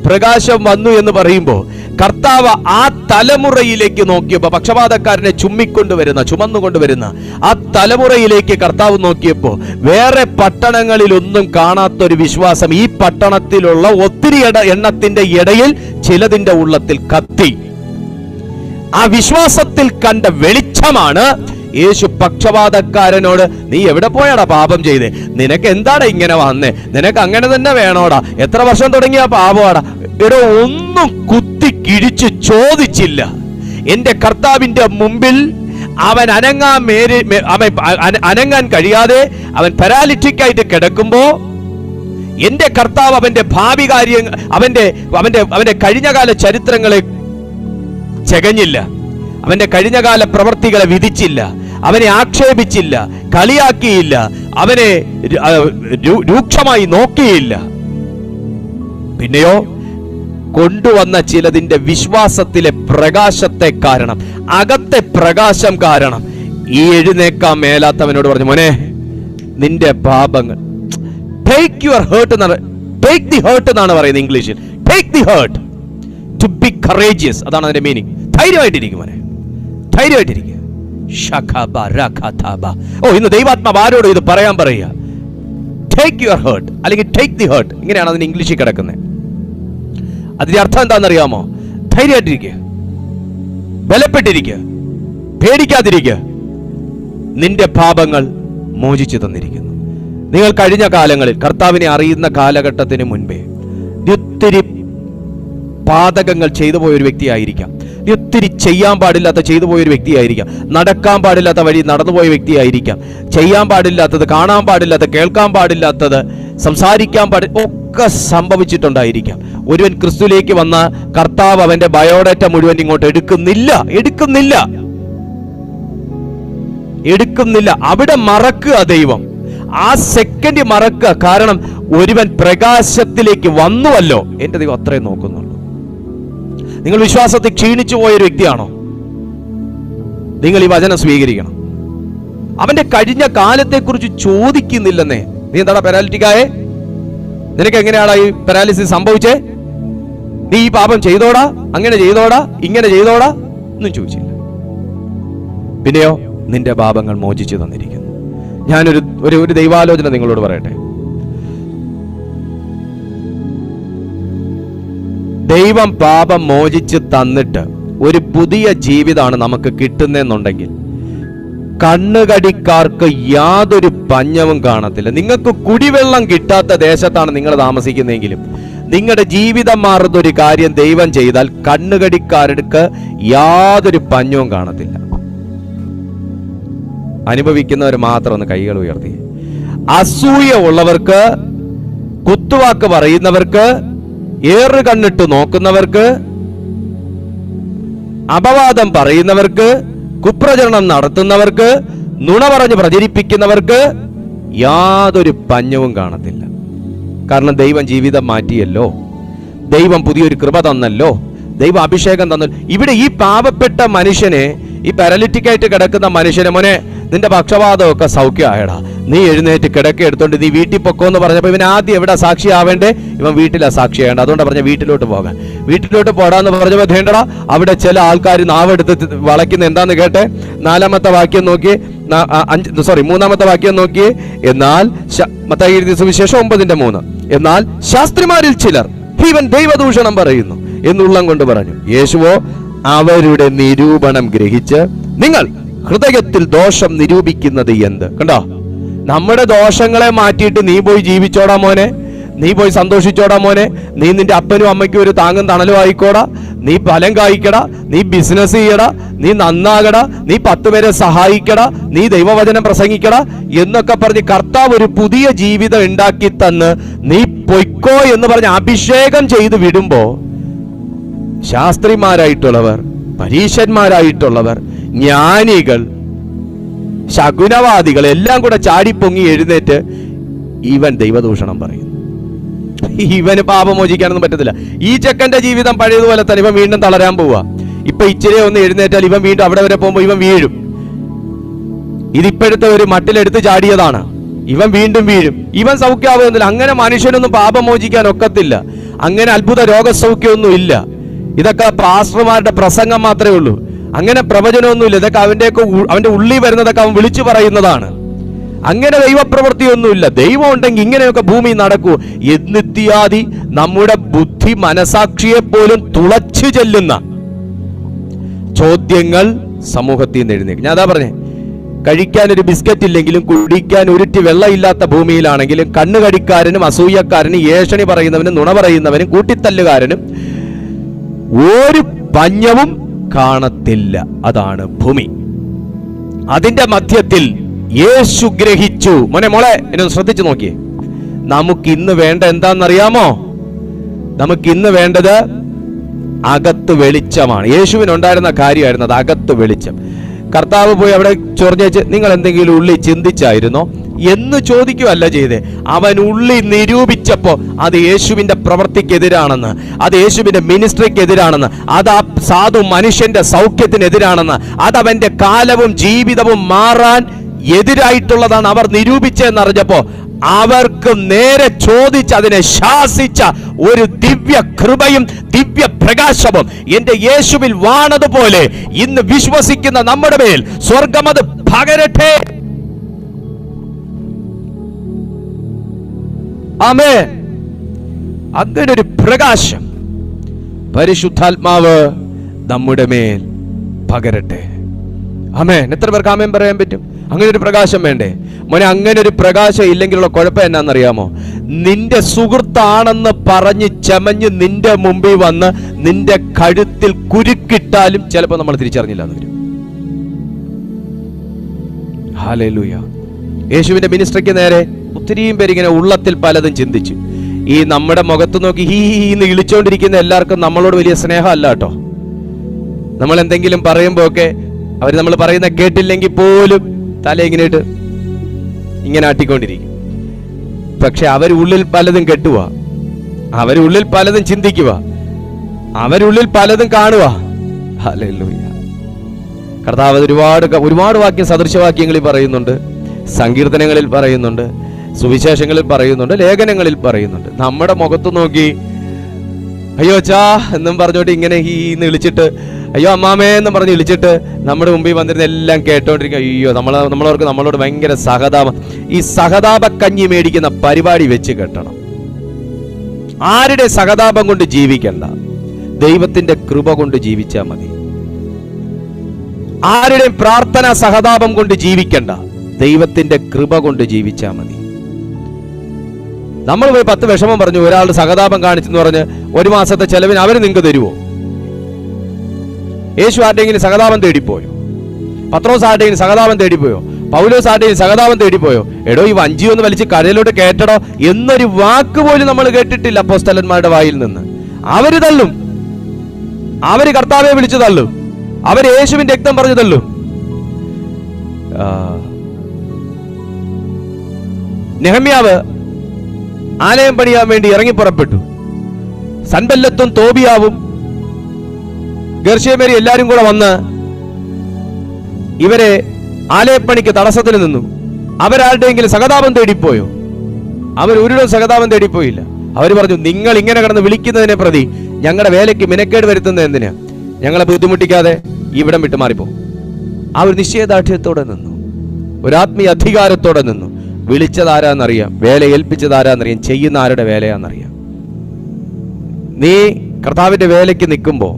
പ്രകാശം വന്നു എന്ന് പറയുമ്പോൾ കർത്താവ് ആ തലമുറയിലേക്ക് നോക്കിയപ്പോൾ, പക്ഷപാതക്കാരനെ ചുമന്നുകൊണ്ടുവരുന്ന ആ തലമുറയിലേക്ക് കർത്താവ് നോക്കിയപ്പോൾ വേറെ പട്ടണങ്ങളിലൊന്നും കാണാത്തൊരു വിശ്വാസം ഈ പട്ടണത്തിലുള്ള ഒത്തിരി എണ്ണത്തിന്റെ ഇടയിൽ ചിലതിന്റെ ഉള്ളത്തിൽ കത്തി. ആ വിശ്വാസത്തിൽ കണ്ട വെളിച്ചമാണ് യേശു പക്ഷപാതക്കാരനോട്, നീ എവിടെ പോയാടാ പാപം ചെയ്തേ? നിനക്ക് എന്താണ് ഇങ്ങനെ വന്നേ? നിനക്ക് അങ്ങനെ തന്നെ വേണോടാ? എത്ര വർഷം തുടങ്ങിയ പാപമാടാ? ഇവിടെ ഒന്നും കുത്തി കിഴിച്ച് ചോദിച്ചില്ല. എന്റെ കർത്താവിന്റെ മുമ്പിൽ അവൻ അനങ്ങാൻ കഴിയാതെ അവൻ പാരാലിറ്റിക് ആയിട്ട് കിടക്കുമ്പോ എന്റെ കർത്താവ് അവന്റെ ഭാവി കാര്യങ്ങൾ, അവന്റെ കഴിഞ്ഞകാല ചരിത്രങ്ങളെ ചെകഞ്ഞില്ല, അവന്റെ കഴിഞ്ഞകാല പ്രവർത്തികളെ വിധിച്ചില്ല, അവനെ ആക്ഷേപിച്ചില്ല, കളിയാക്കിയില്ല, അവനെ രൂക്ഷമായി നോക്കിയില്ല. പിന്നെയോ കൊണ്ടുവന്ന ചിലതിന്റെ വിശ്വാസത്തിലെ പ്രകാശത്തെ കാരണം, അകത്തെ പ്രകാശം കാരണം ഈ എഴുന്നേക്കാൻ മേലാത്തവനോട് പറഞ്ഞു, മോനെ നിന്റെ പാപങ്ങൾ ടേക്ക് യുവർ ഹേർട്ട് എന്നാണ്, ടേക്ക് ദി ഹേർട്ട് എന്നാണ് പറയുന്നത് ഇംഗ്ലീഷിൽ. Take the heart to be courageous, അതാണ് അതിന്റെ മീനിങ്. ധൈര്യമായിട്ടിരിക്കും മോനെ, ധൈര്യമായിട്ടിരിക്കുക. ഓ, ഇന്ന് ദൈവാത്മാവ് ആരോട് ഇത് പറയാൻ പറയുക? ടേക്ക് യുവർ ഹേർട്ട് അല്ലെങ്കിൽ ടേക്ക് ദി ഹേർട്ട്, ഇങ്ങനെയാണ് അതിന് ഇംഗ്ലീഷിൽ കിടക്കുന്നത്. അതിന്റെ അർത്ഥം എന്താണെന്നറിയാമോ? ധൈര്യമായിട്ടിരിക്കുക, ബലപ്പെട്ടിരിക്കുക, പേടിക്കാതിരിക്കുക. നിന്റെ പാപങ്ങൾ മോചിച്ചു തന്നിരിക്കുന്നു. നിങ്ങൾ കഴിഞ്ഞ കാലങ്ങളിൽ കർത്താവിനെ അറിയുന്ന കാലഘട്ടത്തിന് മുൻപേ ഒത്തിരി പാതകങ്ങൾ ചെയ്തു പോയൊരു വ്യക്തിയായിരിക്കാം, ഒത്തിരി ചെയ്യാൻ പാടില്ലാത്ത ചെയ്തു പോയൊരു വ്യക്തിയായിരിക്കാം, നടക്കാൻ പാടില്ലാത്ത വഴി നടന്നുപോയ വ്യക്തിയായിരിക്കാം, ചെയ്യാൻ പാടില്ലാത്തത്, കാണാൻ പാടില്ലാത്തത്, കേൾക്കാൻ പാടില്ലാത്തത്, സംസാരിക്കാൻ ഒക്കെ സംഭവിച്ചിട്ടുണ്ടായിരിക്കാം. ഒരുവൻ ക്രിസ്തുവിലേക്ക് വന്ന കർത്താവ് അവന്റെ ബയോഡാറ്റ മുഴുവൻ ഇങ്ങോട്ട് എടുക്കുന്നില്ല. അവിടെ മറക്കുക ദൈവം, ആ സെക്കൻഡ് മറക്കുക. കാരണം ഒരുവൻ പ്രകാശത്തിലേക്ക് വന്നുവല്ലോ. എന്റെ ദൈവം അത്രയും നോക്കുന്നുള്ളൂ. നിങ്ങൾ വിശ്വാസത്തിൽ ക്ഷീണിച്ചു പോയൊരു വ്യക്തിയാണോ? നിങ്ങൾ ഈ വചനം സ്വീകരിക്കണം. അവന്റെ കഴിഞ്ഞ കാലത്തെക്കുറിച്ച് ചോദിക്കുന്നില്ലെന്നേ. നീ എന്താടാ പാരാലിറ്റിക്കായേ? നിനക്ക് എങ്ങനെയാടാ ഈ പാരാലിസിസ് സംഭവിച്ചേ? നീ ഈ പാപം ചെയ്തോടാ, അങ്ങനെ ചെയ്തോടാ, ഇങ്ങനെ ചെയ്തോടാ ഒന്നും ചോദിച്ചില്ല. പിന്നെയോ നിന്റെ പാപങ്ങൾ മോചിച്ചു തന്നിരിക്കുന്നു. ഞാനൊരു ഒരു ദൈവാലോചന നിങ്ങളോട് പറയട്ടെ. ദൈവം പാപം മോചിച്ച് തന്നിട്ട് ഒരു പുതിയ ജീവിതമാണ് നമുക്ക് കിട്ടുന്നെന്നുണ്ടെങ്കിൽ കണ്ണുകടിക്കാർക്ക് യാതൊരു പഞ്ഞവും കാണത്തില്ല. നിങ്ങൾക്ക് കുടിവെള്ളം കിട്ടാത്ത ദേശത്താണ് നിങ്ങൾ താമസിക്കുന്നതെങ്കിലും നിങ്ങളുടെ ജീവിതം മാറുന്ന ഒരു കാര്യം ദൈവം ചെയ്താൽ കണ്ണുകടിക്കാർക്ക് യാതൊരു പഞ്ഞവും കാണത്തില്ല. അനുഭവിക്കുന്നവർ മാത്രം ഒന്ന് കൈകൾ ഉയർത്തി. അസൂയ ഉള്ളവർക്ക്, കുത്തുവാക്ക് പറയുന്നവർക്ക്, ഏറ് കണ്ണിട്ട് നോക്കുന്നവർക്ക്, അപവാദം പറയുന്നവർക്ക്, കുപ്രചരണം നടത്തുന്നവർക്ക്, നുണ പറഞ്ഞ് പ്രചരിപ്പിക്കുന്നവർക്ക് യാതൊരു പഞ്ഞവും കാണത്തില്ല. കാരണം ദൈവം ജീവിതം മാറ്റിയല്ലോ, ദൈവം പുതിയൊരു കൃപ തന്നല്ലോ, ദൈവം അഭിഷേകം തന്നല്ലോ. ഇവിടെ ഈ പാവപ്പെട്ട മനുഷ്യനെ, ഈ പാരലിറ്റിക്കായിട്ട് കിടക്കുന്ന മനുഷ്യനെ, മോനെ നിന്റെ പക്ഷപാതമൊക്കെ സൗഖ്യമായടാ, നീ എഴുന്നേറ്റ് കിടക്ക എടുത്തോണ്ട് നീ വീട്ടിൽ പൊക്കോ എന്ന് പറഞ്ഞപ്പോൾ ഇവൻ ആദ്യം എവിടെ സാക്ഷിയാവേണ്ടേ? ഇവൻ വീട്ടിലാ സാക്ഷിയാവേണ്ട. അതുകൊണ്ട് പറഞ്ഞ വീട്ടിലോട്ട് പോകാൻ. വീട്ടിലോട്ട് പോടാന്ന് പറഞ്ഞപ്പോൾ ധേണ്ടടാ അവിടെ ചില ആൾക്കാർ നാവെടുത്ത് വളയ്ക്കുന്ന എന്താന്ന് കേട്ടെ. 4-ാമത്തെ വാക്യം നോക്കിയേ, 3-ാമത്തെ വാക്യം നോക്കിയേ. എന്നാൽ മത്തായി എഴുതിയ സുവിശേഷം 9:3, എന്നാൽ ശാസ്ത്രിമാരിൽ ചിലർ ഇവൻ ദൈവദൂഷണം പറയുന്നു എന്നുള്ളം കൊണ്ട് പറഞ്ഞു. യേശുവോ അവരുടെ നിരൂപണം ഗ്രഹിച്ച്, നിങ്ങൾ ഹൃദയത്തിൽ ദോഷം നിരൂപിക്കുന്നത് എന്ത്? കണ്ടോ, നമ്മുടെ ദോഷങ്ങളെ മാറ്റിയിട്ട് നീ പോയി ജീവിച്ചോടാ മോനെ, നീ പോയി സന്തോഷിച്ചോടാ മോനെ, നീ നിന്റെ അപ്പനും അമ്മയ്ക്കും ഒരു താങ്ങും തണലും ആയിക്കോടാ, നീ ഫലം കായ്ക്കടാ, നീ ബിസിനസ് ചെയ്യടാ, നീ നന്നാകടാ, നീ 10 പേരെ സഹായിക്കടാ, നീ ദൈവവചനം പ്രസംഗിക്കടാ എന്നൊക്കെ പറഞ്ഞ് കർത്താവ് ഒരു പുതിയ ജീവിതം ഉണ്ടാക്കി തന്ന് നീ പൊയ്ക്കോ എന്ന് പറഞ്ഞ് അഭിഷേകം ചെയ്ത് വിടുമ്പോ ശാസ്ത്രിമാരായിട്ടുള്ളവർ, പരീശന്മാരായിട്ടുള്ളവർ, ജ്ഞാനികൾ, ശകുനവാദികൾ എല്ലാം കൂടെ ചാടിപ്പൊങ്ങി എഴുന്നേറ്റ് ഇവൻ ദൈവദൂഷണം പറയുന്നു. ഇവന് പാപം മോചിക്കാനൊന്നും പറ്റത്തില്ല. ഈ ചെക്കന്റെ ജീവിതം പഴയതുപോലെ തന്നെ. ഇവൻ വീണ്ടും തളരാൻ പോവുക. ഇപ്പൊ ഇച്ചിരി ഒന്ന് എഴുന്നേറ്റാൽ ഇവൻ വീണ്ടും അവിടെ വരെ പോകുമ്പോ ഇവൻ വീഴും. ഇതിപ്പോഴത്തെ ഒരു മട്ടിലെടുത്ത് ചാടിയതാണ്. ഇവൻ വീണ്ടും വീഴും. ഇവൻ സൗഖ്യമാവുന്നില്ല. അങ്ങനെ മനുഷ്യനൊന്നും പാപം മോചിക്കാൻ ഒക്കത്തില്ല. അങ്ങനെ അത്ഭുത രോഗസൗഖ്യമൊന്നും ഇല്ല. ഇതൊക്കെ പാസ്റ്റർമാരുടെ പ്രസംഗം മാത്രമേ ഉള്ളൂ. അങ്ങനെ പ്രവചനമൊന്നുമില്ല. ഇതൊക്കെ അവന്റെ ഉള്ളിൽ വരുന്നതൊക്കെ അവൻ വിളിച്ചു പറയുന്നതാണ്. അങ്ങനെ ദൈവപ്രവൃത്തിയൊന്നുമില്ല. ദൈവം ഉണ്ടെങ്കിൽ ഇങ്ങനെയൊക്കെ ഭൂമി നടക്കൂ എന്നിത്യാദി നമ്മുടെ ബുദ്ധി മനസാക്ഷിയെ പോലും തുളച്ചു ചെല്ലുന്ന ചോദ്യങ്ങൾ സമൂഹത്തിൽ നിന്ന് എഴുന്നേക്കും. ഞാൻ അതാ പറഞ്ഞേ, കഴിക്കാൻ ഒരു ബിസ്ക്കറ്റ് ഇല്ലെങ്കിലും കുടിക്കാൻ ഉരുട്ടി വെള്ളമില്ലാത്ത ഭൂമിയിലാണെങ്കിലും കണ്ണുകടിക്കാരനും അസൂയക്കാരനും ഏഷണി പറയുന്നവനും നുണ പറയുന്നവനും കൂട്ടിത്തല്ലുകാരനും ഒരു പഞ്ഞവും കാണത്തില്ല. അതാണ് ഭൂമി. അതിന്റെ മധ്യത്തിൽ യേശു ഗ്രഹിച്ചു. മോളെ എന്നെ ശ്രദ്ധിച്ചു നോക്കിയേ. നമുക്ക് ഇന്ന് വേണ്ട എന്താണെന്നറിയാമോ? നമുക്ക് ഇന്ന് വേണ്ടത് അകത്ത് വെളിച്ചമാണ്. യേശുവിനുണ്ടായിരുന്ന കാര്യമായിരുന്നു അത്, അകത്ത് വെളിച്ചം. കർത്താവ് പോയി അവിടെ ചൊറിഞ്ഞേച്ച് നിങ്ങൾ എന്തെങ്കിലും ഉള്ളി ചിന്തിച്ചായിരുന്നോ എന്ന് ചോദിക്കുകയല്ല ചെയ്തേ. അവൻ ഉള്ളി നിരൂപിച്ചപ്പോ അത് യേശുവിന്റെ പ്രവൃത്തിക്കെതിരാണെന്ന്, അത് യേശുവിന്റെ മിനിസ്ട്രിക്കെതിരാണെന്ന്, അത് ആ സാധു മനുഷ്യന്റെ സൗഖ്യത്തിനെതിരാണെന്ന്, അത് അവന്റെ കാലവും ജീവിതവും മാറാൻ എതിരായിട്ടുള്ളതാണ് അവർ നിരൂപിച്ചെന്നറിഞ്ഞപ്പോ അവർക്ക് നേരെ ചോദിച്ച് അതിനെ ശാസിച്ച ഒരു ദിവ്യ കൃപയും ദിവ്യ പ്രകാശവും എന്റെ യേശുവിൽ വാണതുപോലെ ഇന്ന് വിശ്വസിക്കുന്ന നമ്മുടെ മേൽ സ്വർഗമത് പകരട്ടെ. ആമേൻ. അങ്ങനെ ഒരു പ്രകാശം പരിശുദ്ധാത്മാവ് നമ്മുടെ മേൽ പകരട്ടെ. ആമേൻ. എത്ര പേർക്ക് ആമേൻ പറയാൻ പറ്റും? അങ്ങനെ ഒരു പ്രകാശം വേണ്ടേ മോനെ? അങ്ങനെ ഒരു പ്രകാശം ഇല്ലെങ്കിലുള്ള കുഴപ്പം എന്നാന്നറിയാമോ? നിന്റെ സുഹൃത്താണെന്ന് പറഞ്ഞ് ചമഞ്ഞ് നിന്റെ മുമ്പിൽ വന്ന് നിന്റെ കഴുത്തിൽ കുരുക്കിട്ടാലും ചിലപ്പോൾ നമ്മൾ തിരിച്ചറിഞ്ഞില്ല എന്ന് വരും. ഹല്ലേലൂയ. യേശുവിന്റെ മിനിസ്ട്രിക്ക് നേരെ ഒത്തിരിയും പേര് ഇങ്ങനെ ഉള്ളത്തിൽ പലതും ചിന്തിച്ചു. ഈ നമ്മുടെ മുഖത്ത് നോക്കി ഹീന്ന് ഇളിച്ചോണ്ടിരിക്കുന്ന എല്ലാവർക്കും നമ്മളോട് വലിയ സ്നേഹമല്ല കേട്ടോ. നമ്മൾ എന്തെങ്കിലും പറയുമ്പോ ഒക്കെ അവർ നമ്മൾ പറയുന്ന കേട്ടില്ലെങ്കിൽ പോലും തല ഇങ്ങനെയിട്ട് ഇങ്ങനെ ആട്ടിക്കൊണ്ടിരിക്കും. പക്ഷെ അവരുള്ളിൽ പലതും കെട്ടുക, അവരുള്ളിൽ പലതും ചിന്തിക്കുക, അവരുള്ളിൽ പലതും കാണുക. ഹല്ലേലൂയ. കർത്താവ് ഒരുപാട് വാക്യം, സദൃശവാക്യങ്ങളിൽ പറയുന്നുണ്ട്, സങ്കീർത്തനങ്ങളിൽ പറയുന്നുണ്ട്, സുവിശേഷങ്ങളിൽ പറയുന്നുണ്ട്, ലേഖനങ്ങളിൽ പറയുന്നുണ്ട്. നമ്മുടെ മുഖത്ത് നോക്കി അയ്യോ അച്ഛാ എന്നും പറഞ്ഞോട്ട് ഇങ്ങനെ ഈന്ന് വിളിച്ചിട്ട്, അയ്യോ അമ്മാമേ എന്നും പറഞ്ഞ് വിളിച്ചിട്ട് നമ്മുടെ മുമ്പിൽ വന്നിരുന്ന എല്ലാം കേട്ടോണ്ടിരിക്കുക. അയ്യോ നമ്മളവർക്ക് നമ്മളോട് ഭയങ്കര സഹതാപം. ഈ സഹതാപ കഞ്ഞി മേടിക്കുന്ന പരിപാടി വെച്ച് കെട്ടണം. ആരുടെ സഹതാപം കൊണ്ട് ജീവിക്കണ്ട, ദൈവത്തിന്റെ കൃപ കൊണ്ട് ജീവിച്ചാൽ മതി. ആരുടെയും പ്രാർത്ഥന സഹതാപം കൊണ്ട് ജീവിക്കണ്ട, ദൈവത്തിന്റെ കൃപ കൊണ്ട് ജീവിച്ചാൽ മതി. നമ്മൾ പോയി 10 വിഷമം പറഞ്ഞു ഒരാളുടെ സഹതാപം കാണിച്ചെന്ന് പറഞ്ഞ് 1 മാസത്തെ ചെലവിന് അവര് നിങ്ങൾക്ക് തരുമോ? യേശു ആരുടെയെങ്കിലും സഹതാപം തേടിപ്പോയോ? പത്രോസ് ആരുടെയെങ്കിലും സഹതാപം തേടിപ്പോയോ? പൗലോസ് ആരുടെയും സഹതാപം തേടിപ്പോയോ? എടോ ഈ വഞ്ചി ഒന്ന് വലിച്ച് കരയിലോട്ട് കയറ്റടോ എന്നൊരു വാക്ക് പോലും നമ്മൾ കേട്ടിട്ടില്ല അപ്പോസ്തലന്മാരുടെ വായിൽ നിന്ന്. അവര് തള്ളും, അവര് കർത്താവെ വിളിച്ചു തള്ളും, അവര് യേശുവിന്റെ രക്തം പറഞ്ഞു തള്ളും. നെഹമ്യാവ് ആലയം പണിയാൻ വേണ്ടി ഇറങ്ങി പുറപ്പെട്ടു. സൻബല്ലത്തും തോബിയാവും ഗർശേമേരി എല്ലാരും കൂടെ വന്ന് ഇവരെ ആലയപ്പണിക്ക് തടസ്സത്തിന് നിന്നു. അവരാരുടെയെങ്കിലും സഹതാപം തേടിപ്പോയോ? അവർ ഒരിടവും സഹതാപം തേടിപ്പോയില്ല. അവർ പറഞ്ഞു, നിങ്ങൾ ഇങ്ങനെ കിടന്ന് വിളിക്കുന്നതിനെ പ്രതി ഞങ്ങളുടെ വേലയ്ക്ക് മിനക്കേട് വരുത്തുന്നത് എന്തിനാ? ഞങ്ങളെ ബുദ്ധിമുട്ടിക്കാതെ ഇവിടം വിട്ടു മാറിപ്പോ. ആ ഒരു നിശ്ചയദാർഢ്യത്തോടെ നിന്നു, ഒരു ആത്മീയ അധികാരത്തോടെ നിന്നു. വിളിച്ചതാരാന്നറിയാം, വേല ഏൽപ്പിച്ചതാരാന്നറിയാം, ചെയ്യുന്ന ആരുടെ വേലയാന്നറിയാം. നീ കർത്താവിന്റെ വേലയ്ക്ക് നിൽക്കുമ്പോ,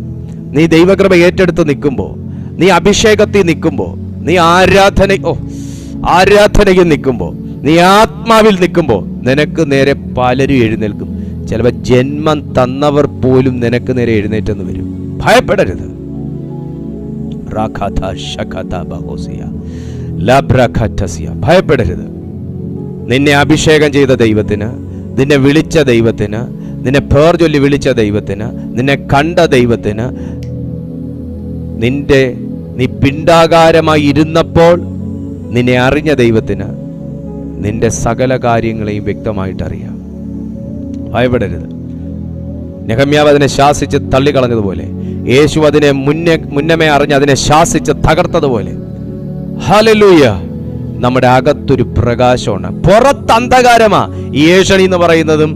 നീ ദൈവകൃപ ഏറ്റെടുത്ത് നിൽക്കുമ്പോ, നീ അഭിഷേകത്തിൽ നിൽക്കുമ്പോ, നീ ആരാധനയിൽ നിൽക്കുമ്പോ, നീ ആത്മാവിൽ നിൽക്കുമ്പോ നിനക്ക് നേരെ പലരും എഴുന്നേൽക്കും. ചിലപ്പോൾ ജന്മം തന്നവർ പോലും നിനക്ക് നേരെ എഴുന്നേറ്റെന്ന് വരും. ഭയപ്പെടരുത്. ഭയപ്പെടരുത്. നിന്നെ അഭിഷേകം ചെയ്ത ദൈവത്തിന്, നിന്നെ വിളിച്ച ദൈവത്തിന്, നിന്നെ പേർ ചൊല്ലി വിളിച്ച ദൈവത്തിന്, നിന്നെ കണ്ട ദൈവത്തിന്, നീ പിണ്ടാകാരമായി ഇരുന്നപ്പോൾ നിന്നെ അറിഞ്ഞ ദൈവത്തിന് നിന്റെ സകല കാര്യങ്ങളെയും വ്യക്തമായിട്ട് അറിയാം. ഭയപ്പെടരുത്. നെഹമ്യാവ് അതിനെ ശാസിച്ച് തള്ളിക്കളഞ്ഞതുപോലെ, യേശു അതിനെ മുന്നമേ അറിഞ്ഞ് അതിനെ ശാസിച്ച് തകർത്തതുപോലെ, ഹല്ലേലൂയ, നമ്മുടെ അകത്തൊരു പ്രകാശമാണ്. പുറത്ത് അന്ധകാരമാ. ഈ ഏഷണി എന്ന് പറയുന്നതും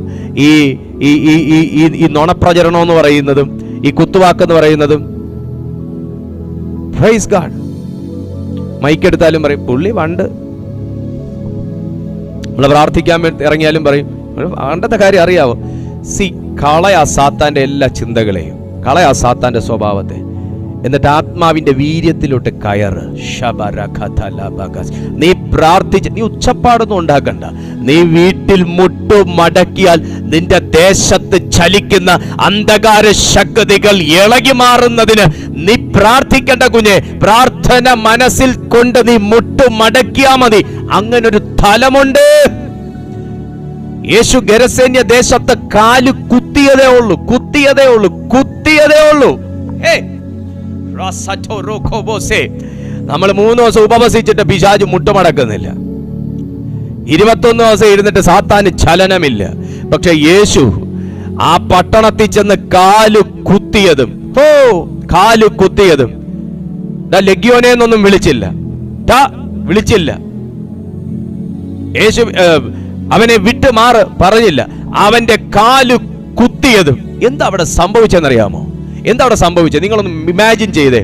ഈ നുണപ്രചരണം എന്ന് പറയുന്നതും ഈ കുത്തുവാക്കെന്ന് പറയുന്നതും. Praise God. മൈക്കെടുത്താലും പറയും പുള്ളി പണ്ട്. നമ്മൾ പ്രാർത്ഥിക്കാൻ ഇറങ്ങിയാലും പറയും പണ്ടത്തെ കാര്യം അറിയാവോ? കളയാ സാത്താന്റെ എല്ലാ ചിന്തകളെയും, കളയാ സാത്താന്റെ സ്വഭാവത്തെ, എന്നിട്ട് ആത്മാവിന്റെ വീര്യത്തിലോട്ട് കയറ്. നീ പ്രാർത്ഥിച്ച്, നീ ഉച്ചപ്പാടൊന്നും ഉണ്ടാക്കണ്ട. നീ വീട്ടിൽ മുട്ടു മടക്കിയാൽ നിന്റെ ദേശത്ത് ചലിക്കുന്ന അന്ധകാര ശക്തികൾ ഇളകി മാറുന്നതിന് നീ പ്രാർത്ഥിക്കേണ്ട കുഞ്ഞെ. പ്രാർത്ഥന മനസ്സിൽ കൊണ്ട് നീ മുട്ടു മടക്കിയാ മതി. അങ്ങനൊരു തലമുണ്ട്. യേശു ഗെരസേന്യ ദേശത്ത് കാല് കുത്തിയതേ ഉള്ളൂ. നമ്മൾ 3 ദിവസം ഉപവസിച്ചിട്ട് പിശാച് മുട്ടുമടക്കുന്നില്ല. 21 ദിവസം ഇരുന്നിട്ട് സാത്താന് ചലനമില്ല. പക്ഷെ യേശു ആ പട്ടണത്തിൽ ചെന്ന് കാല് കുത്തിയതും ലഗ്യോനെ എന്നൊന്നും വിളിച്ചില്ല. യേശു അവനെ വിട്ട് മാറ് പറഞ്ഞില്ല. അവന്റെ കാല് കുത്തിയതും. എന്താ അവിടെ സംഭവിച്ചെന്നറിയാമോ? എന്താ അവിടെ സംഭവിച്ചത്? നിങ്ങളൊന്ന് ഇമാജിൻ ചെയ്തേ.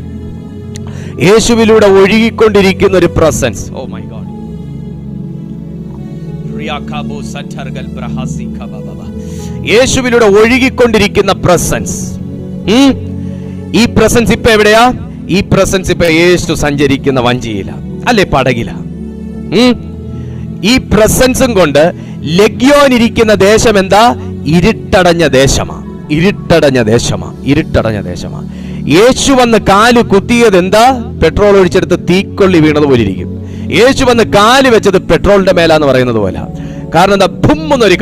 യേശുവിലൂടെ ഒഴുകിക്കൊണ്ടിരിക്കുന്ന ഒരു പ്രസൻസ്. Oh my god. യേശുവിലൂടെ ഒഴുകിക്കൊണ്ടിരിക്കുന്ന പ്രസൻസ്. ഈ പ്രസൻസ് ഇപ്പൊ എവിടെയാ? ഈ പ്രസൻസ് ഇപ്പൊ യേശു സഞ്ചരിക്കുന്ന വഞ്ചിയില, അല്ലെ പടകില. ഈ പ്രസൻസും കൊണ്ട് ലഗ്യോൻ ഇരിക്കുന്ന ദേശം എന്താ? ഇരുട്ടടഞ്ഞ ദേശമാ. യേശു വന്ന് കാല് കുത്തിയത് എന്താ? പെട്രോൾ ഒഴിച്ചെടുത്ത് തീക്കൊള്ളി വീണത് പോലെ ഇരിക്കും. യേശു വന്ന് കാല് വെച്ചത് പെട്രോളിന്റെ മേലാന്ന് പറയുന്നത് പോലെ. കാരണം എന്താ? ഭുമ്മെന്നൊരു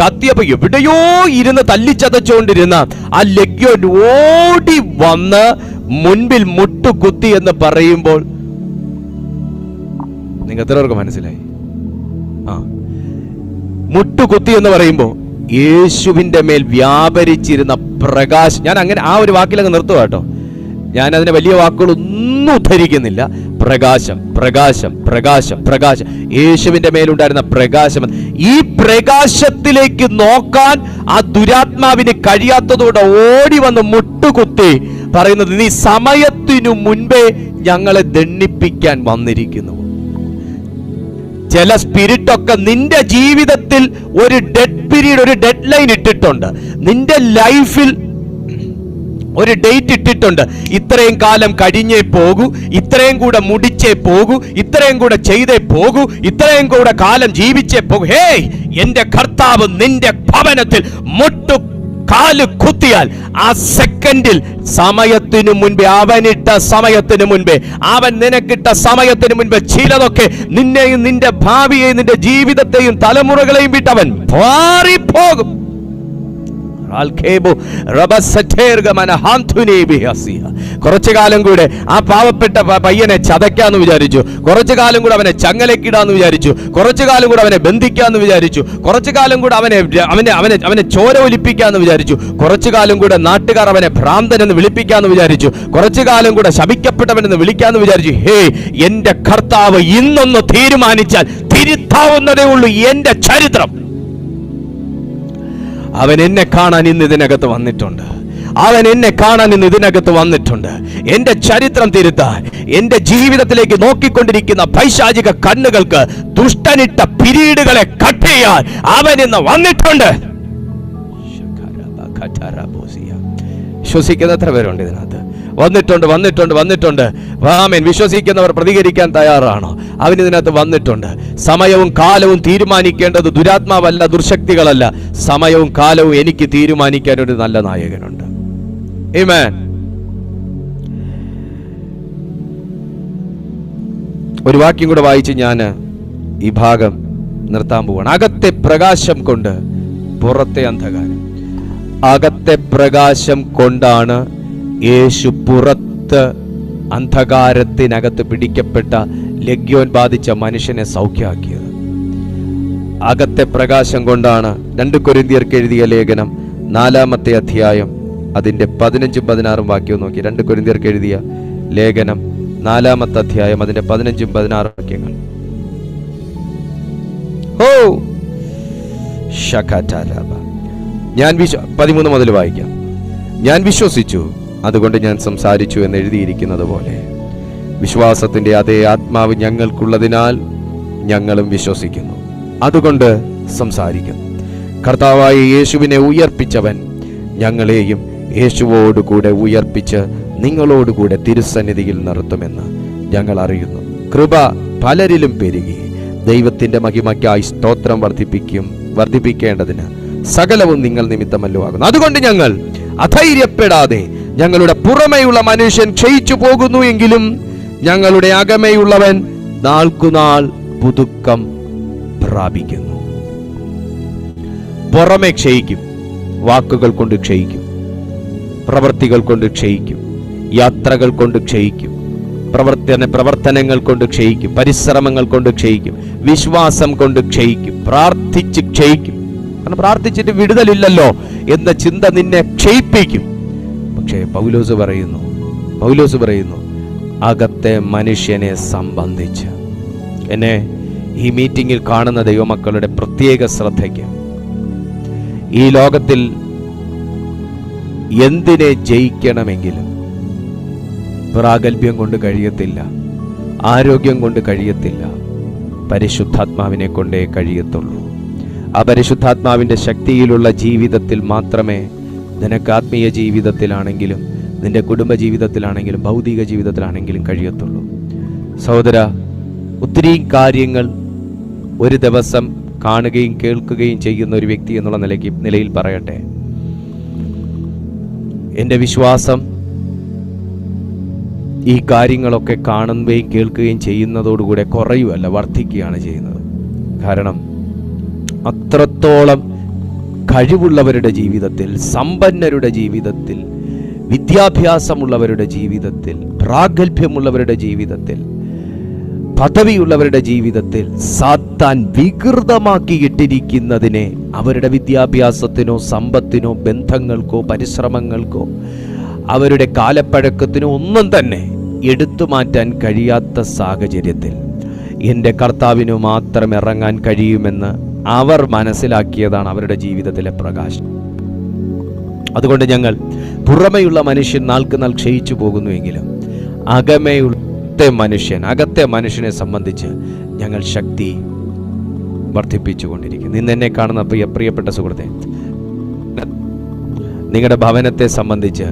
കത്തിയപ്പോ എവിടെയോ ഇരുന്ന് തല്ലിച്ചതച്ചുകൊണ്ടിരുന്ന ആ ലഗ്യോൻ ഓടി വന്ന് മുൻപിൽ മുട്ടുകുത്തി എന്ന് പറയുമ്പോൾ നിങ്ങൾ എത്ര പേർക്ക് മനസ്സിലായി? മുട്ടുകുത്തി എന്ന് പറയുമ്പോ യേശുവിന്റെ മേൽ വ്യാപരിച്ചിരുന്ന പ്രകാശം. ഞാൻ അങ്ങനെ ആ ഒരു വാക്കിലങ്ങ് നിർത്തുക കേട്ടോ. ഞാനതിന് വലിയ വാക്കുകളൊന്നും ഉദ്ധരിക്കുന്നില്ല. പ്രകാശം, പ്രകാശം, പ്രകാശം, പ്രകാശം. യേശുവിന്റെ മേലുണ്ടായിരുന്ന പ്രകാശം. ഈ പ്രകാശത്തിലേക്ക് നോക്കാൻ ആ ദുരാത്മാവിന് കഴിയാത്തതോടെ ഓടി വന്ന് മുട്ടുകുത്തി പറയുന്നത്, നീ സമയത്തിനു മുൻപേ ഞങ്ങളെ ദണ്ഡിപ്പിക്കാൻ വന്നിരിക്കുന്നു. ചില സ്പിരിറ്റൊക്കെ നിന്റെ ജീവിതത്തിൽ ഒരു ഡെഡ് പീരീഡ്, ഒരു ഡെഡ് ലൈൻ ഇട്ടിട്ടുണ്ട്. നിന്റെ ലൈഫിൽ ഒരു ഡേറ്റ് ഇട്ടിട്ടുണ്ട്. ഇത്രയും കാലം കഴിഞ്ഞേ പോകൂ, ഇത്രയും കൂടെ മുടിച്ചേ പോകൂ, ഇത്രയും കൂടെ ചെയ്തേ പോകൂ, ഇത്രയും കൂടെ കാലം ജീവിച്ചേ പോകൂ. ഹേയ്, എന്റെ കർത്താവ് നിന്റെ ഭവനത്തിൽ കാല് കുത്തിയാൽ ആ സെക്കൻഡിൽ സമയത്തിനു മുൻപേ, അവനിട്ട സമയത്തിനു മുൻപേ, അവൻ നിനക്കിട്ട സമയത്തിനു മുൻപേ ചിലതൊക്കെ നിന്നെയും നിന്റെ ഭാവിയെയും നിന്റെ ജീവിതത്തെയും തലമുറകളെയും വിട്ടവൻ മാറിപ്പോകും. കുറച്ചു കാലം കൂടെ ആ പാവപ്പെട്ട പയ്യനെ ചതയ്ക്കാന്ന് വിചാരിച്ചു, കുറച്ചു കാലം കൂടെ അവനെ ചങ്ങലക്കിടാന്ന് വിചാരിച്ചു, കുറച്ചു കാലം കൂടെ അവനെ ബന്ധിക്കാന്ന് വിചാരിച്ചു, കുറച്ചു കാലം കൂടെ അവനെ ചോര ഒലിപ്പിക്കാന്ന് വിചാരിച്ചു, കുറച്ചു കാലം കൂടെ നാട്ടുകാർ അവനെ ഭ്രാന്തനെന്ന് വിളിപ്പിക്കാന്ന് വിചാരിച്ചു, കുറച്ചു കാലം കൂടെ ശപിക്കപ്പെട്ടവനെന്ന് വിളിക്കാന്ന് വിചാരിച്ചു. ഹേ, എന്റെ കർത്താവ് ഇന്നൊന്ന് തീരുമാനിച്ചാൽ തിരുത്താവുന്നതേ ഉള്ളൂ എന്റെ ചരിത്രം. അവൻ എന്നെ കാണാൻ ഇന്ന് ഇതിനകത്ത് വന്നിട്ടുണ്ട്. അവൻ എന്നെ കാണാൻ ഇന്ന് ഇതിനകത്ത് വന്നിട്ടുണ്ട്. എന്റെ ചരിത്രം തിരുത്താൻ, എന്റെ ജീവിതത്തിലേക്ക് നോക്കിക്കൊണ്ടിരിക്കുന്ന പൈശാചിക കണ്ണുകൾക്ക് ദുഷ്ടനിട്ട പിരീഡുകളെ കട്ട് ചെയ്യാൻ അവൻ ഇന്ന് വന്നിട്ടുണ്ട്. വിശ്വസിക്കുന്ന എത്ര പേരുണ്ട് ഇതിനകത്ത്? വന്നിട്ടുണ്ട്, വന്നിട്ടുണ്ട്, വന്നിട്ടുണ്ട്. ആമേൻ. വിശ്വസിക്കുന്നവർ പ്രതികരിക്കാൻ തയ്യാറാണോ? അവൻ ഇതിനകത്ത് വന്നിട്ടുണ്ട്. സമയവും കാലവും തീരുമാനിക്കേണ്ടത് ദുരാത്മാവല്ല, ദുർശക്തികളല്ല. സമയവും കാലവും എനിക്ക് തീരുമാനിക്കാൻ ഒരു നല്ല നായകനുണ്ട്. ആമേൻ. ഒരു വാക്യം കൂടെ വായിച്ച് ഞാൻ ഈ ഭാഗം നിർത്താൻ പോവാണ്. അകത്തെ പ്രകാശം കൊണ്ട് പുറത്തെ അന്ധകാരം. അകത്തെ പ്രകാശം കൊണ്ടാണ് യേശു പുറത്ത് അന്ധകാരത്തിനകത്ത് പിടിക്കപ്പെട്ട ലഗ്യോൻ ബാധിച്ച മനുഷ്യനെ സൗഖ്യമാക്കിയത്. അകത്തെ പ്രകാശം കൊണ്ടാണ്. 2 കൊരിന്ത്യർക്ക് എഴുതിയ ലേഖനം 4-ാമത്തെ അധ്യായം അതിന്റെ 15-16 വാക്യവും നോക്കി. 2 കൊരിന്ത്യർക്ക് എഴുതിയ ലേഖനം 4-ാമത്തെ അധ്യായം അതിന്റെ 15-16 വാക്യങ്ങൾ. ഞാൻ 13 മുതൽ വായിക്കാം. ഞാൻ വിശ്വസിച്ചു, അതുകൊണ്ട് ഞാൻ സംസാരിച്ചു എന്ന് എഴുതിയിരിക്കുന്നത് പോലെ വിശ്വാസത്തിന്റെ അതേ ആത്മാവ് ഞങ്ങൾക്കുള്ളതിനാൽ ഞങ്ങളും വിശ്വസിക്കുന്നു, അതുകൊണ്ട് സംസാരിക്കുന്നു. കർത്താവായ യേശുവിനെ ഉയർപ്പിച്ചവൻ ഞങ്ങളെയും യേശുവോടുകൂടെ ഉയർപ്പിച്ച് നിങ്ങളോടുകൂടെ തിരുസന്നിധിയിൽ നിർത്തുമെന്ന് ഞങ്ങൾ അറിയുന്നു. കൃപ പലരിലും പെരുകി ദൈവത്തിന്റെ മഹിമയ്ക്കായി സ്തോത്രം വർദ്ധിപ്പിക്കേണ്ടതിന് സകലവും നിങ്ങൾ നിമിത്തമല്ലോ ആകുന്നു. അതുകൊണ്ട് ഞങ്ങൾ അധൈര്യപ്പെടാതെ, ഞങ്ങളുടെ പുറമേയുള്ള മനുഷ്യൻ ക്ഷയിച്ചു പോകുന്നു എങ്കിലും ഞങ്ങളുടെ അകമേയുള്ളവൻ നാൾക്കുനാൾ പുതുക്കം പ്രാപിക്കുന്നു. പുറമെ ക്ഷയിക്കും, വാക്കുകൾ കൊണ്ട് ക്ഷയിക്കും, പ്രവൃത്തികൾ കൊണ്ട് ക്ഷയിക്കും, യാത്രകൾ കൊണ്ട് ക്ഷയിക്കും, പ്രവർത്തനങ്ങൾ കൊണ്ട് ക്ഷയിക്കും, പരിശ്രമങ്ങൾ കൊണ്ട് ക്ഷയിക്കും, വിശ്വാസം കൊണ്ട് ക്ഷയിക്കും, പ്രാർത്ഥിച്ച് ക്ഷയിക്കും. കാരണം പ്രാർത്ഥിച്ചിട്ട് വിടുതലില്ലല്ലോ എന്ന ചിന്ത നിന്നെ ക്ഷയിപ്പിക്കും. പക്ഷേ പൗലോസ് പറയുന്നു അകത്തെ മനുഷ്യനെ സംബന്ധിച്ച്. എന്നെ ഈ മീറ്റിംഗിൽ കാണുന്ന ദൈവമക്കളുടെ പ്രത്യേക ശ്രദ്ധയ്ക്ക്, ഈ ലോകത്തിൽ എന്തിനെ ജയിക്കണമെങ്കിലും പ്രാഗൽഭ്യം കൊണ്ട് കഴിയത്തില്ല, ആരോഗ്യം കൊണ്ട് കഴിയത്തില്ല, പരിശുദ്ധാത്മാവിനെ കൊണ്ടേ കഴിയത്തുള്ളൂ. ആ പരിശുദ്ധാത്മാവിൻ്റെ ശക്തിയിലുള്ള ജീവിതത്തിൽ മാത്രമേ നിനക്ക് ആത്മീയ ജീവിതത്തിലാണെങ്കിലും നിന്റെ കുടുംബ ജീവിതത്തിലാണെങ്കിലും ഭൗതിക ജീവിതത്തിലാണെങ്കിലും കഴിയത്തുള്ളൂ. സഹോദര, ഒത്തിരി കാര്യങ്ങൾ ഒരു ദിവസം കാണുകയും കേൾക്കുകയും ചെയ്യുന്ന ഒരു വ്യക്തി എന്നുള്ള നിലയിൽ പറയട്ടെ, എൻ്റെ വിശ്വാസം ഈ കാര്യങ്ങളൊക്കെ കാണുകയും കേൾക്കുകയും ചെയ്യുന്നതോടുകൂടെ കുറയുകയല്ല, വർദ്ധിക്കുകയാണ് ചെയ്യുന്നത്. കാരണം അത്രത്തോളം കഴിവുള്ളവരുടെ ജീവിതത്തിൽ, സമ്പന്നരുടെ ജീവിതത്തിൽ, വിദ്യാഭ്യാസമുള്ളവരുടെ ജീവിതത്തിൽ, പ്രാഗൽഭ്യമുള്ളവരുടെ ജീവിതത്തിൽ, പദവിയുള്ളവരുടെ ജീവിതത്തിൽ സാത്താൻ വികൃതമാക്കിയിട്ടിരിക്കുന്നതിനെ അവരുടെ വിദ്യാഭ്യാസത്തിനോ സമ്പത്തിനോ ബന്ധങ്ങൾക്കോ പരിശ്രമങ്ങൾക്കോ അവരുടെ കാലപ്പഴക്കത്തിനും ഒന്നും തന്നെ എടുത്തു മാറ്റാൻ കഴിയാത്ത സാഹചര്യത്തിൽ എൻ്റെ കർത്താവിനു മാത്രം ഇറങ്ങാൻ കഴിയുമെന്ന് അവർ മനസ്സിലാക്കിയതാണ് അവരുടെ ജീവിതത്തിലെ പ്രകാശം. അതുകൊണ്ട് ഞങ്ങൾ പുറമെയുള്ള മനുഷ്യൻ നാൾക്ക് നാൾ ക്ഷയിച്ചു പോകുന്നുവെങ്കിലും അകത്തെ മനുഷ്യനെ സംബന്ധിച്ച് ഞങ്ങൾ ശക്തി വർദ്ധിപ്പിച്ചുകൊണ്ടിരിക്കുന്നു. ഇന്ന് എന്നെ കാണുന്ന പ്രിയപ്പെട്ട സുഹൃത്തെ, നിങ്ങളുടെ ഭവനത്തെ സംബന്ധിച്ച്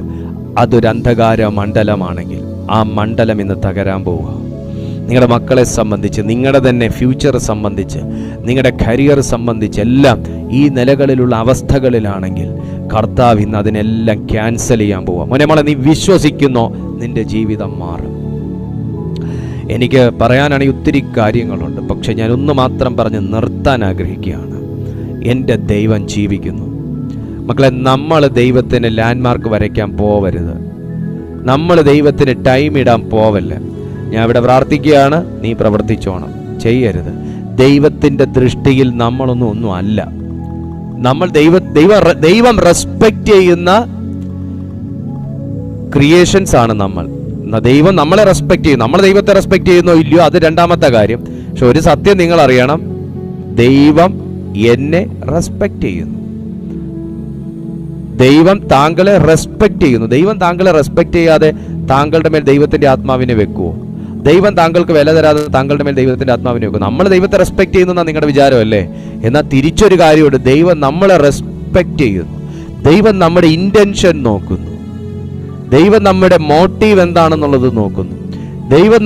അതൊരു അന്ധകാര മണ്ഡലമാണെങ്കിൽ ആ മണ്ഡലം ഇന്ന് തകരാൻ പോവുക. നിങ്ങളുടെ മക്കളെ സംബന്ധിച്ച്, നിങ്ങളുടെ തന്നെ ഫ്യൂച്ചർ സംബന്ധിച്ച്, നിങ്ങളുടെ കരിയർ സംബന്ധിച്ച് എല്ലാം ഈ നിലകളിലുള്ള അവസ്ഥകളിലാണെങ്കിൽ കർത്താവ് ഇന്ന് അതിനെല്ലാം ക്യാൻസൽ ചെയ്യാൻ പോവുക. മോനെ നീ വിശ്വസിക്കുന്നോ? നിന്റെ ജീവിതം മാറും. എനിക്ക് പറയാനാണെങ്കിൽ ഒത്തിരി കാര്യങ്ങളുണ്ട്, പക്ഷെ ഞാൻ ഒന്ന് മാത്രം പറഞ്ഞ് നിർത്താൻ ആഗ്രഹിക്കുകയാണ്. എൻ്റെ ദൈവം ജീവിക്കുന്നു. മക്കളെ, നമ്മൾ ദൈവത്തിന് ലാൻഡ്മാർക്ക് വരയ്ക്കാൻ പോവരുത്. നമ്മൾ ദൈവത്തിന് ടൈം ഇടാൻ പോവല്ല. ഞാൻ ഇവിടെ പ്രാർത്ഥിക്കുകയാണ്, നീ പ്രവർത്തിച്ചോണം, ചെയ്യരുത്. ദൈവത്തിൻ്റെ ദൃഷ്ടിയിൽ ഒന്നും അല്ല. നമ്മൾ ദൈവം റെസ്പെക്റ്റ് ചെയ്യുന്ന ക്രിയേഷൻസ് ആണ് നമ്മൾ. ദൈവം നമ്മളെ റെസ്പെക്റ്റ് ചെയ്യും. നമ്മൾ ദൈവത്തെ റെസ്പെക്റ്റ് ചെയ്യുന്നോ ഇല്ലയോ അത് രണ്ടാമത്തെ കാര്യം. പക്ഷെ ഒരു സത്യം നിങ്ങൾ അറിയണം, ദൈവം എന്നെ റെസ്പെക്റ്റ് ചെയ്യുന്നു. ദൈവം താങ്കളെ റെസ്പെക്റ്റ് ചെയ്യുന്നു. ദൈവം താങ്കളെ റെസ്പെക്റ്റ് ചെയ്യാതെ താങ്കളുടെ മേൽ ദൈവത്തിന്റെ ആത്മാവിനെ വെക്കുവോ? ദൈവം താങ്കൾക്ക് വില തരാതെ താങ്കളുടെ മേൽ ദൈവത്തിന്റെ ആത്മാവിനെ വെക്കും. നമ്മൾ ദൈവത്തെ റെസ്പെക്റ്റ് ചെയ്യുന്ന നിങ്ങളുടെ വിചാരമല്ലേ? എന്നാൽ തിരിച്ചൊരു കാര്യമുണ്ട്, ദൈവം നമ്മളെ റെസ്പെക്റ്റ് ചെയ്യുന്നു. ദൈവം നമ്മുടെ ഇന്റൻഷൻ നോക്കുന്നു. ദൈവം നമ്മുടെ മോട്ടീവ് എന്താണെന്നുള്ളത് നോക്കുന്നു. ദൈവം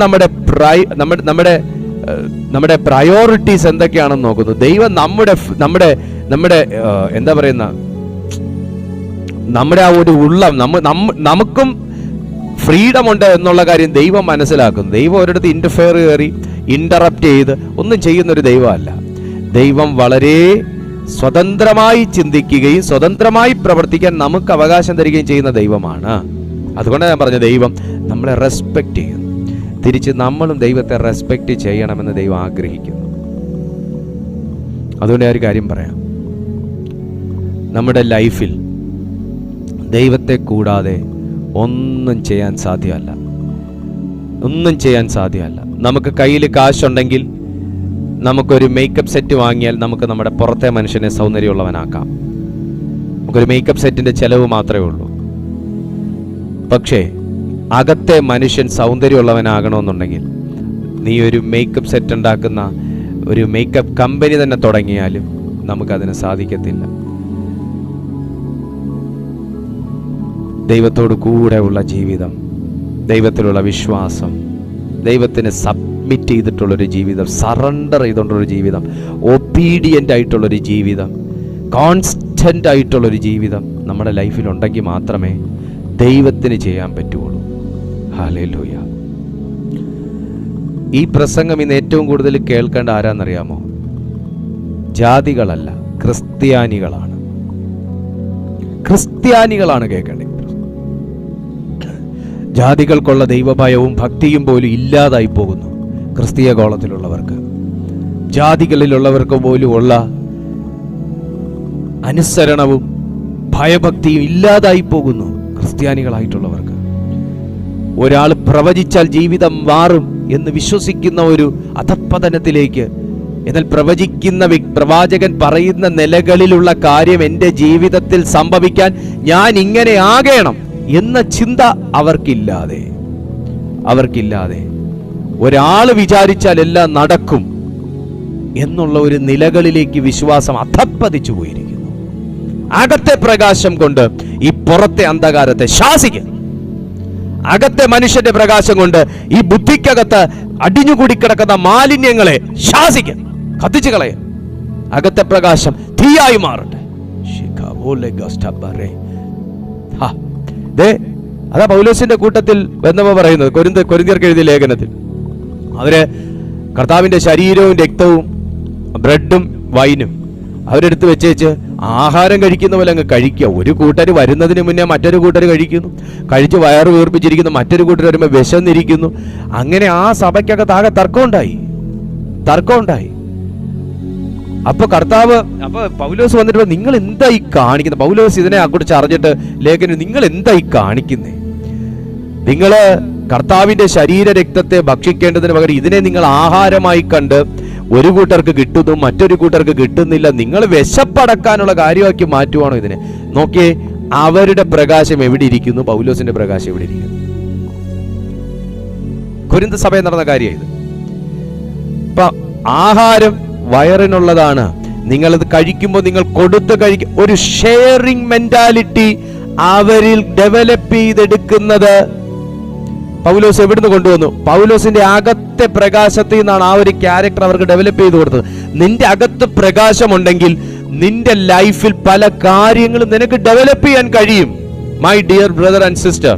നമ്മുടെ പ്രയോറിറ്റീസ് എന്തൊക്കെയാണെന്ന് നോക്കുന്നു. ദൈവം നമ്മുടെ എന്താ പറയുന്ന നമ്മുടെ ആ ഒരു ഉള്ളം, നമുക്കും ഫ്രീഡം ഉണ്ട് എന്നുള്ള കാര്യം ദൈവം മനസ്സിലാക്കുന്നു. ദൈവം ഒരിടത്ത് ഇന്ററപ്റ്റ് ചെയ്ത് ഒന്നും ചെയ്യുന്നൊരു ദൈവമല്ല. ദൈവം വളരെ സ്വതന്ത്രമായി ചിന്തിക്കുകയും സ്വതന്ത്രമായി പ്രവർത്തിക്കാൻ നമുക്ക് അവകാശം തരികയും ചെയ്യുന്ന ദൈവമാണ്. അതുകൊണ്ടാണ് ഞാൻ പറഞ്ഞ ദൈവം നമ്മളെ റെസ്പെക്റ്റ് ചെയ്യുന്നു. തിരിച്ച് നമ്മളും ദൈവത്തെ റെസ്പെക്റ്റ് ചെയ്യണമെന്ന് ദൈവം ആഗ്രഹിക്കുന്നു. അതുകൊണ്ട് ഞാൻ ഒരു കാര്യം പറയാം, നമ്മുടെ ലൈഫിൽ ദൈവത്തെ കൂടാതെ ഒന്നും ചെയ്യാൻ സാധ്യമല്ല. നമുക്ക് കയ്യിൽ കാശുണ്ടെങ്കിൽ നമുക്കൊരു മേക്കപ്പ് സെറ്റ് വാങ്ങിയാൽ നമുക്ക് നമ്മുടെ പുറത്തെ മനുഷ്യനെ സൗന്ദര്യമുള്ളവനാക്കാം. നമുക്കൊരു മേക്കപ്പ് സെറ്റിന്റെ ചെലവ് മാത്രമേ ഉള്ളൂ. പക്ഷേ അകത്തെ മനുഷ്യൻ സൗന്ദര്യമുള്ളവനാകണമെന്നുണ്ടെങ്കിൽ നീ ഒരു മേക്കപ്പ് സെറ്റ് ഉണ്ടാക്കുന്ന ഒരു മേക്കപ്പ് കമ്പനി തന്നെ തുടങ്ങിയാലും നമുക്കതിന് സാധിക്കത്തില്ല. ദൈവത്തോട് കൂടെയുള്ള ജീവിതം, ദൈവത്തിലുള്ള വിശ്വാസം, ദൈവത്തിന് സബ്മിറ്റ് ചെയ്തിട്ടുള്ളൊരു ജീവിതം, സറണ്ടർ ചെയ്തുകൊണ്ടുള്ളൊരു ജീവിതം, ഒബീഡിയൻ്റ് ആയിട്ടുള്ളൊരു ജീവിതം, കോൺസ്റ്റൻ്റ് ആയിട്ടുള്ളൊരു ജീവിതം നമ്മുടെ ലൈഫിലുണ്ടെങ്കിൽ മാത്രമേ ദൈവത്തിന് ചെയ്യാൻ പറ്റുള്ളൂ. ഹല്ലേലൂയ. ഈ പ്രസംഗം ഇന്ന് ഏറ്റവും കൂടുതൽ കേൾക്കേണ്ട ആരാന്നറിയാമോ? ജാതികളല്ല, ക്രിസ്ത്യാനികളാണ് കേൾക്കേണ്ടത്. ജാതികൾക്കുള്ള ദൈവഭയവും ഭക്തിയും പോലും ഇല്ലാതായി പോകുന്നു ക്രിസ്തീയ ഗോളത്തിലുള്ളവർക്ക്. ജാതികളിലുള്ളവർക്ക് പോലും ഉള്ള അനുസരണവും ഭയഭക്തിയും ഇല്ലാതായി പോകുന്നു ക്രിസ്ത്യാനികളായിട്ടുള്ളവർക്ക്. ഒരാൾ പ്രവചിച്ചാൽ ജീവിതം മാറും എന്ന് വിശ്വസിക്കുന്ന ഒരു അധപ്പതനത്തിലേക്ക്, എന്നാൽ പ്രവാചകൻ പറയുന്ന നിലകളിലുള്ള കാര്യം എൻ്റെ ജീവിതത്തിൽ സംഭവിക്കാൻ ഞാൻ ഇങ്ങനെ ആകണം എന്ന ചിന്ത അവർക്കില്ലാതെ ഒരാൾ വിചാരിച്ചാൽ എല്ലാം നടക്കും എന്നുള്ള ഒരു നിലകളിലേക്ക് വിശ്വാസം അധപ്പതിച്ചു പോയിരിക്കുന്നു. അകത്തെ പ്രകാശം കൊണ്ട് ഈ പുറത്തെ അന്ധകാരത്തെ ശാസിക്കുക. അകത്തെ മനുഷ്യന്റെ പ്രകാശം കൊണ്ട് ഈ ബുദ്ധിക്കകത്ത് അടിഞ്ഞുകൂടി കിടക്കുന്ന മാലിന്യങ്ങളെ ശാസിക്കുക, കത്തിച്ചു കളയ. അകത്തെ പ്രകാശം തീയായി മാറട്ടെ. അതാ പൗലോസിന്റെ കൂട്ടത്തിൽ എന്നവ പറയുന്നത് കൊരിന്ത്യർക്ക് എഴുതിയ ലേഖനത്തിൽ. അവര് കർത്താവിന്റെ ശരീരവും രക്തവും ബ്രെഡും വൈനും അവരെടുത്ത് വെച്ചേച്ച് ആഹാരം കഴിക്കുന്ന പോലെ അങ്ങ് കഴിക്കുക. ഒരു കൂട്ടർ വരുന്നതിന് മുന്നേ മറ്റൊരു കൂട്ടർ കഴിക്കുന്നു, കഴിച്ച് വയറ് വീർപ്പിച്ചിരിക്കുന്നു, മറ്റൊരു കൂട്ടർ വരുമ്പോൾ വിശന്നിരിക്കുന്നു. അങ്ങനെ ആ സഭയ്ക്കകത്ത് ആകെ തർക്കമുണ്ടായി. അപ്പൊ പൗലോസ് വന്നിട്ട് നിങ്ങൾ എന്താ ഈ കാണിക്കുന്നത്? പൗലോസ് ഇതിനെ കുറിച്ച് അറിഞ്ഞിട്ട് ലേഖനം, നിങ്ങൾ എന്താ ഈ കാണിക്കുന്നേ? നിങ്ങള് കർത്താവിന്റെ ശരീര രക്തത്തെ ഭക്ഷിക്കേണ്ടതിന് പകരം ഇതിനെ നിങ്ങൾ ആഹാരമായി കണ്ട് ഒരു കൂട്ടർക്ക് കിട്ടുന്നു, മറ്റൊരു കൂട്ടർക്ക് കിട്ടുന്നില്ല. നിങ്ങൾ വിശപ്പടക്കാനുള്ള കാര്യമാക്കി മാറ്റുവാണോ ഇതിനെ? നോക്കിയേ, അവരുടെ പ്രകാശം എവിടെ ഇരിക്കുന്നു? പൗലോസിന്റെ പ്രകാശം എവിടെ ഇരിക്കുന്നു? കൊരിന്ത് സഭയിൽ നടന്ന കാര്യം ഇത്. ഇപ്പൊ ആഹാരം വയറിനുള്ളതാണ്. നിങ്ങളത് കഴിക്കുമ്പോൾ നിങ്ങൾ കൊടുത്ത് കഴിക്കും. ഒരു ഷെയറിംഗ് മെന്റാലിറ്റി അവരിൽ ഡെവലപ്പ് ചെയ്തെടുക്കുന്നത് പൗലോസ് എവിടുന്ന് കൊണ്ടുവന്നു? പൗലോസിന്റെ അകത്തെ പ്രകാശത്തിൽ നിന്നാണ് ആ ഒരു ക്യാരക്ടർ അവർക്ക് ഡെവലപ്പ് ചെയ്ത് കൊടുത്തത്. നിന്റെ അകത്ത് പ്രകാശമുണ്ടെങ്കിൽ നിന്റെ ലൈഫിൽ പല കാര്യങ്ങളും നിനക്ക് ഡെവലപ്പ് ചെയ്യാൻ കഴിയും. My dear brother and sister,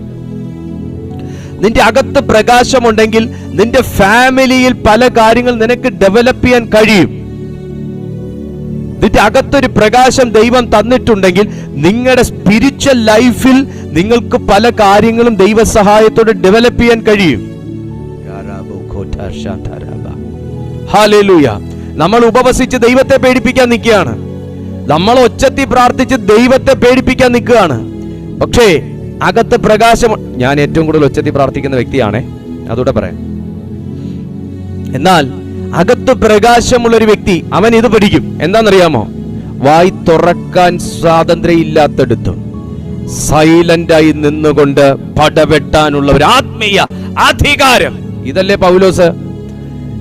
നിന്റെ അകത്ത് പ്രകാശമുണ്ടെങ്കിൽ നിന്റെ ഫാമിലിയിൽ പല കാര്യങ്ങൾ നിനക്ക് ഡെവലപ്പ് ചെയ്യാൻ കഴിയും. നിന്റെ അകത്തൊരു പ്രകാശം ദൈവം തന്നിട്ടുണ്ടെങ്കിൽ നിങ്ങളുടെ സ്പിരിച്വൽ ലൈഫിൽ നിങ്ങൾക്ക് പല കാര്യങ്ങളും ദൈവസഹായത്തോടെ ഡെവലപ്പ് ചെയ്യാൻ കഴിയും. ഹല്ലേലൂയ. നമ്മൾ ഉപവസിച്ച് ദൈവത്തെ പേടിപ്പിക്കാൻ നിൽക്കുകയാണ്. നമ്മൾ ഒച്ചത്തി പ്രാർത്ഥിച്ച് ദൈവത്തെ പേടിപ്പിക്കാൻ നിൽക്കുകയാണ്. പക്ഷേ അകത്ത് പ്രകാശം, ഞാൻ ഏറ്റവും കൂടുതൽ ഒച്ചത്തി പ്രാർത്ഥിക്കുന്ന വ്യക്തിയാണേ, അതോടെ പറയാം. എന്നാൽ അകത്ത് പ്രകാശമുള്ള ഒരു വ്യക്തി അവൻ ഇത് പഠിക്കും. എന്താണെന്നറിയാമോ? വായി തുറക്കാൻ സ്വാതന്ത്ര്യം ഇല്ലാത്തടുത്തും സൈലന്റായി നിന്നുകൊണ്ട് പടവെട്ടാനുള്ള ഒരു ആത്മീയ അധികാരം. ഇതല്ലേ പൗലോസ്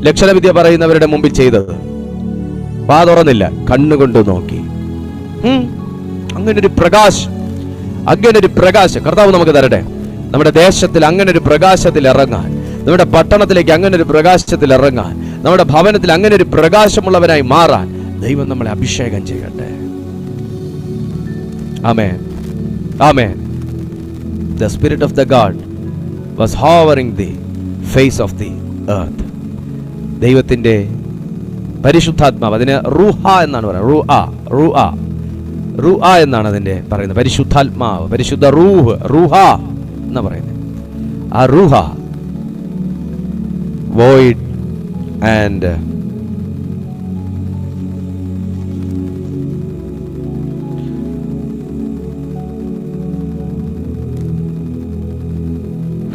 ലക്ഷണവിദ്യ പറയുന്നവരുടെ മുമ്പിൽ ചെയ്തത്? വാ തുറന്നില്ല, കണ്ണുകൊണ്ട് നോക്കി. അങ്ങനൊരു പ്രകാശം, അങ്ങനൊരു പ്രകാശം കർത്താവ് നമുക്ക് തരട്ടെ. നമ്മുടെ ദേശത്തിൽ അങ്ങനെ ഒരു പ്രകാശത്തിൽ ഇറങ്ങാൻ, നമ്മുടെ പട്ടണത്തിലേക്ക് അങ്ങനെ ഒരു പ്രകാശത്തിൽ ഇറങ്ങാൻ, നമ്മുടെ ഭവനത്തിൽ അങ്ങനെ ഒരു പ്രകാശമുള്ളവനായി മാറാൻ ദൈവം നമ്മളെ അഭിഷേകം ചെയ്യട്ടെ. ആമേൻ, ആമേൻ. The spirit of the God was hovering the face of the earth. ദൈവത്തിന്റെ പരിശുദ്ധാത്മാവ്, അതിന് റൂഹ എന്നാണ് പറയുന്നത്. റൂഹ എന്നാണ് അതിന്റെ പറയുന്നത്. പരിശുദ്ധാത്മാവ്, പരിശുദ്ധ റൂഹ എന്ന് പറയുന്നത്. ആ റൂഹ void and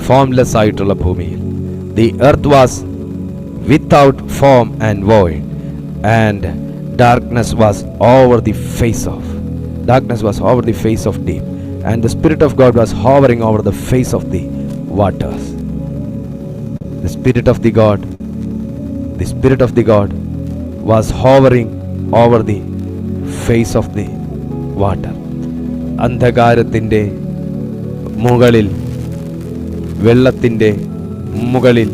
formless ആയിട്ടുള്ള ഭൂമിയിൽ the earth was without form and void, and darkness was over the face of deep, and the spirit of God was hovering over the face of the waters. The spirit of the God was hovering over the face of the water. അന്ധകാരത്തിന്റെ മുകളിൽ, വെള്ളത്തിന്റെ മുകളിൽ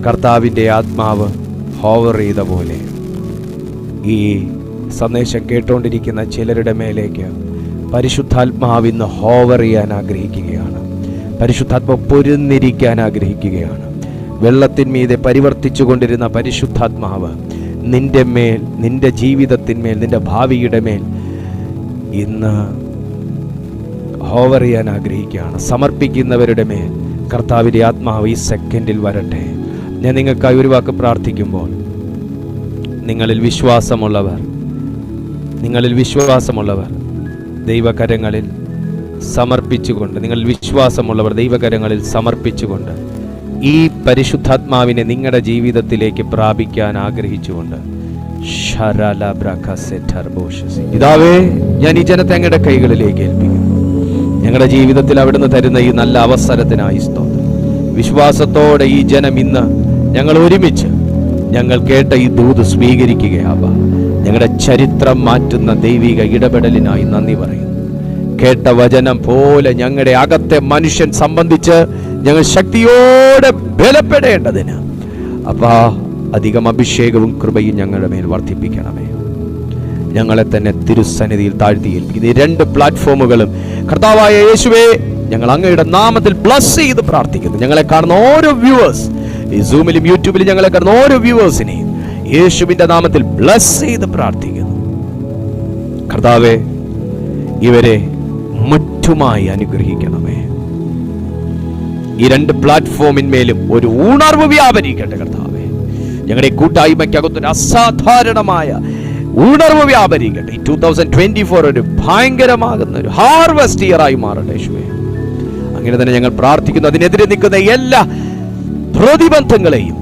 കർത്താവിന്റെ ആത്മാവ് hover ചെയ്ത പോലെ ഈ സന്ദേശം കേട്ടുകൊണ്ടിരിക്കുന്ന ചിലരുടെ മേലേക്ക് പരിശുദ്ധാത്മാവ് ഇന്ന് ഹോവർ ചെയ്യാൻ ആഗ്രഹിക്കുകയാണ്. പരിശുദ്ധാത്മാവ് പൊരുന്നിരിക്കാൻ ആഗ്രഹിക്കുകയാണ്. വെള്ളത്തിന്മീതെ പരിവർത്തിച്ചു കൊണ്ടിരുന്ന പരിശുദ്ധാത്മാവ് നിന്റെ മേൽ, നിന്റെ ജീവിതത്തിന്മേൽ, നിന്റെ ഭാവിയുടെ മേൽ ഇന്ന് ഹോവർ ചെയ്യാൻ ആഗ്രഹിക്കുകയാണ്. സമർപ്പിക്കുന്നവരുടെ മേൽ കർത്താവിൻ്റെ ആത്മാവ് ഈ സെക്കൻഡിൽ വരട്ടെ. ഞാൻ നിങ്ങൾക്കായി ഒരു വാക്ക് പ്രാർത്ഥിക്കുമ്പോൾ നിങ്ങളിൽ വിശ്വാസമുള്ളവർ ദൈവകരങ്ങളിൽ സമർപ്പിച്ചുകൊണ്ട്, ദൈവകരങ്ങളിൽ സമർപ്പിച്ചുകൊണ്ട് ഈ പരിശുദ്ധാത്മാവിനെ നിങ്ങളുടെ ജീവിതത്തിലേക്ക് പ്രാപിക്കാൻ ആഗ്രഹിച്ചുകൊണ്ട്, പിതാവേ, ഞാൻ ഈ ജനത്തെ അങ്ങയുടെ കൈകളിലേക്ക് ഏൽപ്പിക്കുന്നു. ഞങ്ങളുടെ ജീവിതത്തിൽ അവിടുന്ന് തരുന്ന ഈ നല്ല അവസരത്തിനായി സ്തോത്രം. വിശ്വാസത്തോടെ ഈ ജനം ഇന്ന് ഞങ്ങൾ ഒരുമിച്ച് ഞങ്ങൾ കേട്ട ഈ ദൂത് സ്വീകരിക്കുകയാവാം. ഞങ്ങളുടെ ചരിത്രം മാറ്റുന്ന ദൈവിക ഇടപെടലിനായി നന്ദി പറയുന്നു. കേട്ട വചനം പോലെ ഞങ്ങളുടെ അകത്തെ മനുഷ്യൻ സംബന്ധിച്ച് ഞങ്ങൾ ശക്തിയോടെ ബലപ്പെടേണ്ടതിന് അപ്പാ അധികം അഭിഷേകവും കൃപയും ഞങ്ങളുടെ മേൽ വർദ്ധിപ്പിക്കണമേ. ഞങ്ങളെ തന്നെ തിരുസന്നിധിയിൽ താഴ്ത്തിയേൽപ്പിക്കുന്നു. ഈ രണ്ട് പ്ലാറ്റ്ഫോമുകളും കർത്താവായ യേശുവേ, ഞങ്ങൾ അങ്ങയുടെ നാമത്തിൽ ബ്ലസ് ചെയ്ത് പ്രാർത്ഥിക്കുന്നു. ഞങ്ങളെ കാണുന്ന ഓരോ വ്യൂവേഴ്സ്, ഈ സൂമിലും യൂട്യൂബിലും ഞങ്ങളെ കാണുന്ന ഓരോ വ്യൂവേഴ്സിനെയും യേശുവിന്റെ നാമത്തിൽ ബ്ലസ് ചെയ്ത് പ്രാർത്ഥിക്കുന്നു. കർത്താവേ, ഇവരെ മറ്റുമായി അനുഗ്രഹിക്കണമേ. ഈ രണ്ട് പ്ലാറ്റ്ഫോമിന്മേലും ഒരു ഉണർവ് വ്യാപരിക്കട്ടെ കർത്താവേ. ഞങ്ങളുടെ കൂട്ടായ്മയ്ക്കകത്തൊരു അസാധാരണമായ ഉണർവ് വ്യാപരിക്കട്ടെ. 2024 ഒരു ഭയങ്കരമാകുന്ന ഒരു ഹാർവസ്റ്റ് ഇയർ ആയി മാറട്ടെ യേശുവേ. അങ്ങനെ തന്നെ ഞങ്ങൾ പ്രാർത്ഥിക്കുന്നു. അതിനെതിരെ നിൽക്കുന്ന എല്ലാ പ്രതിബന്ധങ്ങളെയും,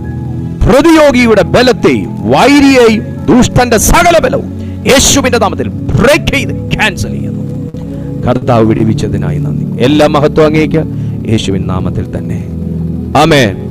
പ്രതിയോഗിയുടെ ബലത്തെയും, വൈരിയെയും, ദുഷ്ടന്റെ സകല ബലവും യേശുവിന്റെ നാമത്തിൽ ബ്രേക്ക് ചെയ്ത് ക്യാൻസൽ ചെയ്യുന്നു. കർത്താവ് വിടുവിച്ചതിനായി നന്ദി. എല്ലാ മഹത്വം അങ്ങേക്ക് യേശുവിൻ നാമത്തിൽ തന്നെ. ആമേൻ.